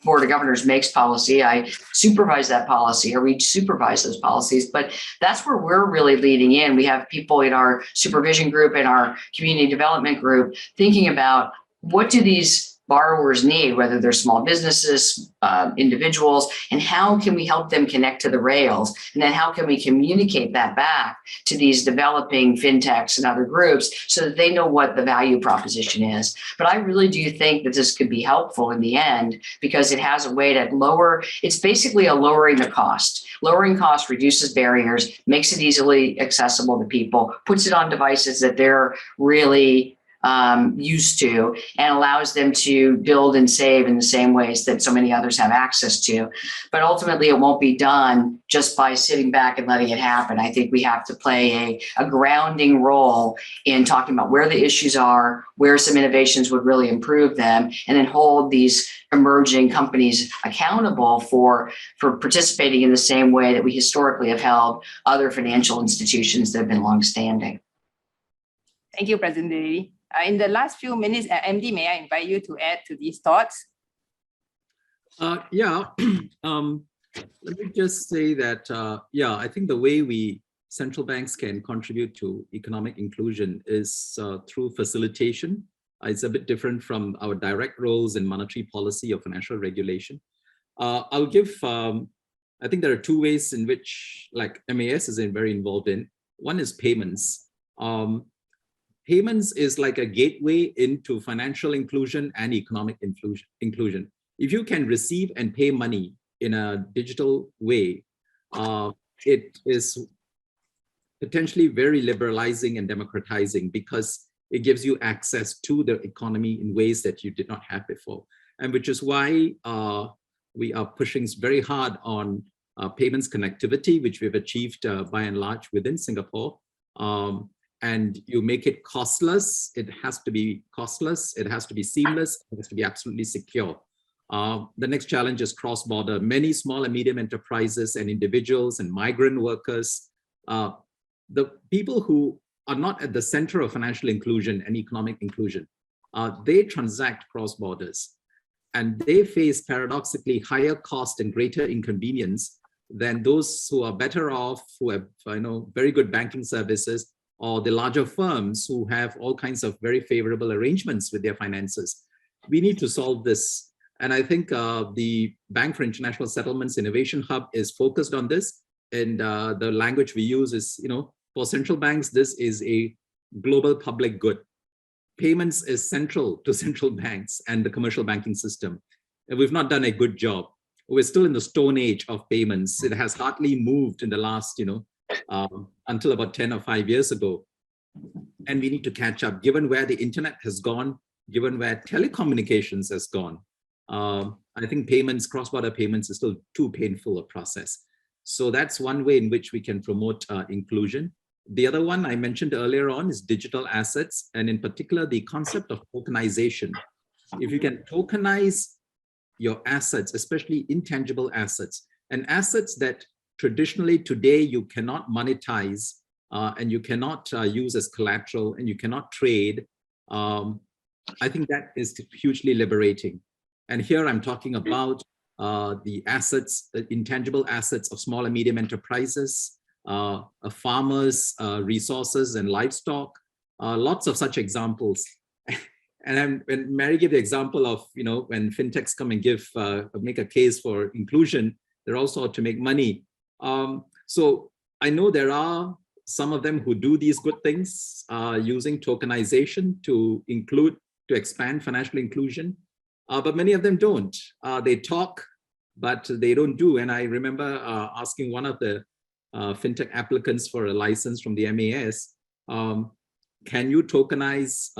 Board of Governors makes policy. I supervise that policy, or we supervise those policies, but that's where we're really leading in. We have people in our supervision group and our community development group thinking about, what do these borrowers need, whether they're small businesses, individuals, and how can we help them connect to the rails? And then how can we communicate that back to these developing fintechs and other groups so that they know what the value proposition is? But I really do think that this could be helpful in the end, because it has a way to lower, it's basically a lowering the cost. Lowering cost reduces barriers, makes it easily accessible to people, puts it on devices that they're really used to, and allows them to build and save in the same ways that so many others have access to. But ultimately, it won't be done just by sitting back and letting it happen. I think we have to play a grounding role in talking about where the issues are, where some innovations would really improve them, and then hold these emerging companies accountable for participating in the same way that we historically have held other financial institutions that have been longstanding. Thank you, President Daly. In the last few minutes, MD, may I invite you to add to these thoughts? Let me just say that, I think the way central banks can contribute to economic inclusion is through facilitation. It's a bit different from our direct roles in monetary policy or financial regulation. I'll give, I think there are two ways in which, like, MAS is very involved in. One is payments. Payments is like a gateway into financial inclusion and economic inclusion. If you can receive and pay money in a digital way, it is potentially very liberalizing and democratizing, because it gives you access to the economy in ways that you did not have before. And which is why we are pushing very hard on payments connectivity, which we've achieved by and large within Singapore. And you make it costless. It has to be costless. It has to be seamless. It has to be absolutely secure. The next challenge is cross-border. Many small and medium enterprises and individuals and migrant workers, the people who are not at the center of financial inclusion and economic inclusion, they transact cross borders, and they face paradoxically higher cost and greater inconvenience than those who are better off, who have very good banking services, or the larger firms who have all kinds of very favorable arrangements with their finances. We need to solve this. And I think the Bank for International Settlements Innovation Hub is focused on this. And the language we use is, for central banks, this is a global public good. Payments is central to central banks and the commercial banking system. And we've not done a good job. We're still in the stone age of payments. It has hardly moved in the last, until about 10 or 5 years ago. And we need to catch up, given where the internet has gone, given where telecommunications has gone. I think payments, cross-border payments, is still too painful a process. So that's one way in which we can promote inclusion. The other one I mentioned earlier on is digital assets, and in particular, the concept of tokenization. If you can tokenize your assets, especially intangible assets, and assets that traditionally today you cannot monetize and you cannot use as collateral and you cannot trade, I think that is hugely liberating. And here I'm talking about the assets, the intangible assets of small and medium enterprises, farmers, resources and livestock, lots of such examples. And when Mary gave the example of, when fintechs come and make a case for inclusion, they're also out to make money. So I know there are some of them who do these good things using tokenization to expand financial inclusion, but many of them don't. They talk, but they don't do. And I remember asking one of the fintech applicants for a license from the MAS, can you tokenize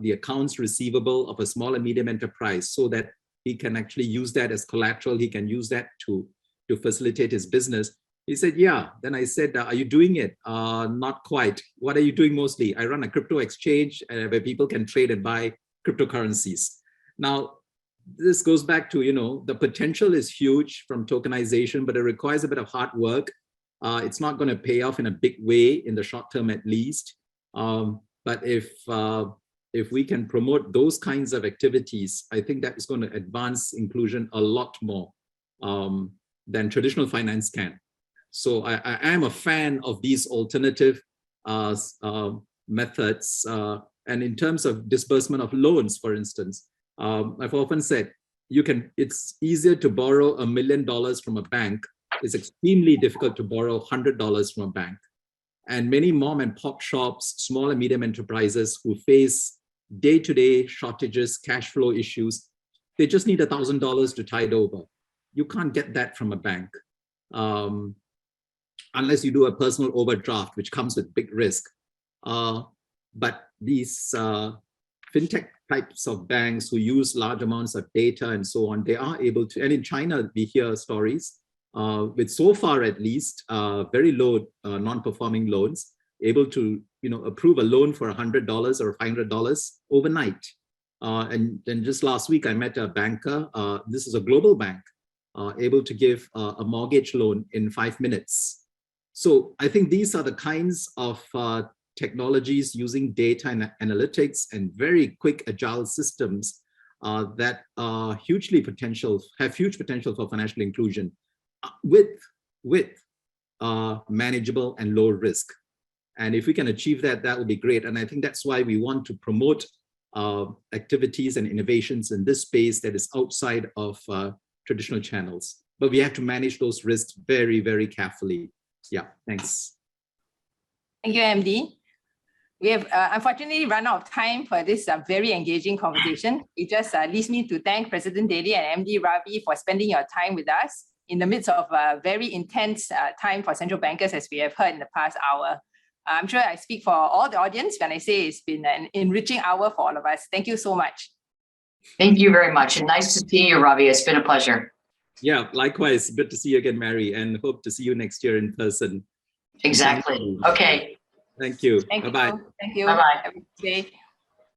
the accounts receivable of a small and medium enterprise so that he can actually use that as collateral, he can use that to facilitate his business? He said, yeah. Then I said, are you doing it? Not quite. What are you doing mostly? I run a crypto exchange where people can trade and buy cryptocurrencies. Now, this goes back to, the potential is huge from tokenization, but it requires a bit of hard work. It's not going to pay off in a big way in the short term, at least. But if we can promote those kinds of activities, I think that is going to advance inclusion a lot more than traditional finance can. So I am a fan of these alternative methods. And in terms of disbursement of loans, for instance, I've often said, it's easier to borrow $1 million from a bank. It's extremely difficult to borrow $100 from a bank. And many mom and pop shops, small and medium enterprises who face day-to-day shortages, cash flow issues, they just need $1,000 to tide over. You can't get that from a bank unless you do a personal overdraft, which comes with big risk. But these fintech types of banks who use large amounts of data and so on, they are able to, and in China, we hear stories with, so far at least, very low non-performing loans, able to approve a loan for $100 or $500 overnight. And then just last week, I met a banker, this is a global bank, able to give a mortgage loan in 5 minutes. So I think these are the kinds of technologies using data and analytics and very quick agile systems that are have huge potential for financial inclusion with manageable and low risk. And if we can achieve that, that would be great. And I think that's why we want to promote activities and innovations in this space that is outside of traditional channels. But we have to manage those risks very, very carefully. Yeah, thanks. Thank you, MD. We have unfortunately run out of time for this very engaging conversation. It just leaves me to thank President Daly and MD Ravi for spending your time with us in the midst of a very intense time for central bankers, as we have heard in the past hour. I'm sure I speak for all the audience when I say it's been an enriching hour for all of us. Thank you so much. Thank you very much. And nice to see you, Ravi. It's been a pleasure. Yeah, likewise. Good to see you again, Mary, and hope to see you next year in person. Exactly. Okay. Thank you. Thank Bye-bye. you. Thank you. Bye-bye. Have a good day.